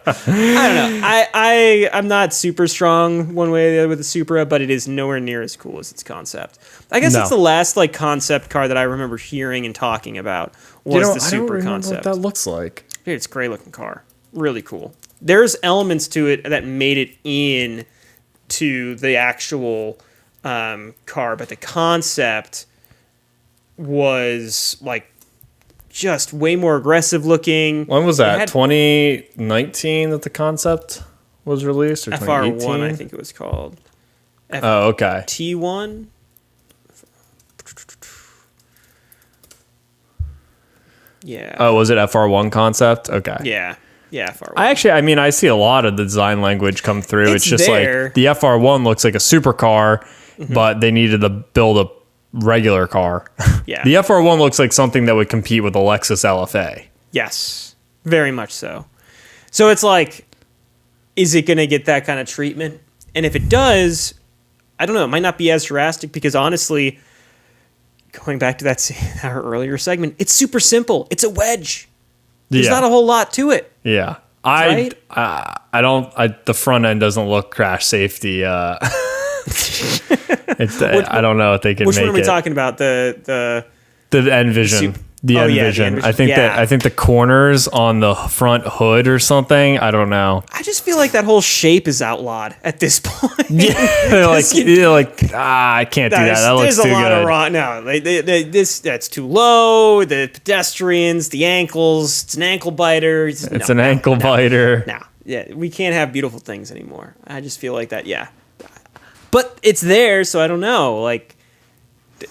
I don't know. I'm not super strong one way or the other with the Supra, but it is nowhere near as cool as its concept. I guess it's the last like concept car that I remember hearing and talking about was the Supra concept. What that looks like. Dude, it's a great looking car. Really cool. There's elements to it that made it in to the actual car, but the concept was like just way more aggressive looking. When was that? 2019 that the concept was released, or FR1, I think it was called. Okay. T1. Yeah. Oh, was it FR1 concept? Okay. Yeah. Yeah, FR1. I see a lot of the design language come through. It's just there. like the FR1 looks like a supercar, but they needed to build a regular car. Yeah. The FR1 looks like something that would compete with the Lexus LFA. Yes, very much so. So it's like, is it going to get that kind of treatment? And if it does, I don't know. It might not be as drastic because honestly, going back to our earlier segment, it's super simple. It's a wedge. There's not a whole lot to it. Yeah. Right? The front end doesn't look crash safety. I don't know if they could make it. Which one are we talking about? The Envision. The Envision. I think the corners on the front hood or something. I don't know. I just feel like that whole shape is outlawed at this point. Yeah, I can't do that. That looks too good. There's a lot of wrong. No, that's too low. The pedestrians, the ankles. It's an ankle biter. It's an ankle biter. No, yeah, we can't have beautiful things anymore. I just feel like that. Yeah, but it's there, so I don't know. Like,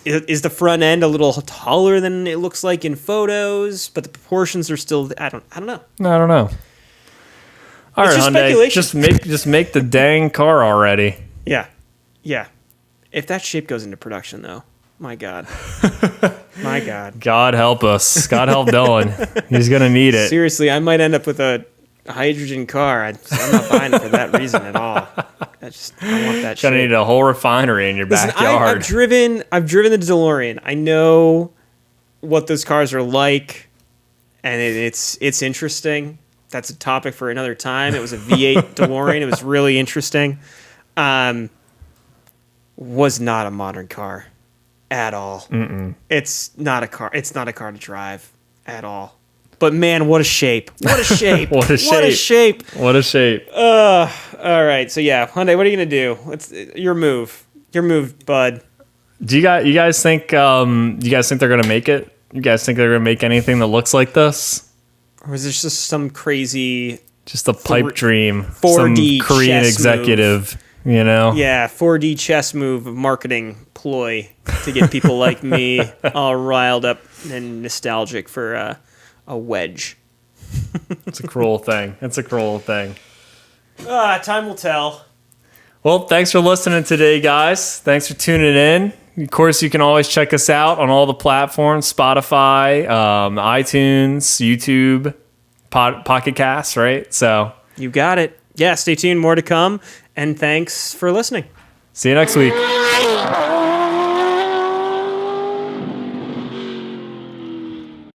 is the front end a little taller than it looks like in photos, but the proportions are still, I don't know. I don't know. All right, just Hyundai, speculation. just make the dang car already. Yeah. If that shape goes into production, though, my God. My God. God help us. God help Dylan. He's gonna need it. Seriously, I might end up with a hydrogen car. I'm not buying it for that reason at all. I want that Gonna shape. need a whole refinery in your backyard. I've driven the DeLorean. I know what those cars are like, and it's interesting. That's a topic for another time. It was a V8 DeLorean. It was really interesting. Was not a modern car at all. Mm-mm. It's not a car. It's not a car to drive at all. But man, what a shape! What a shape! What a shape! What a shape! All right. So yeah, Hyundai, what are you gonna do? Your move, bud. Do you guys think they're gonna make it? You guys think they're gonna make anything that looks like this? Or is this just some crazy, just a pipe dream, 4D some Korean chess executive, you know? Yeah, 4D chess move, marketing ploy to get people like me all riled up and nostalgic for a wedge. It's a cruel thing. It's a cruel thing. Time will tell. Well, thanks for listening today, guys. Thanks for tuning in. Of course, you can always check us out on all the platforms, Spotify, iTunes, YouTube, Pocket Casts, right? So you got it. Yeah, stay tuned. More to come. And thanks for listening. See you next week.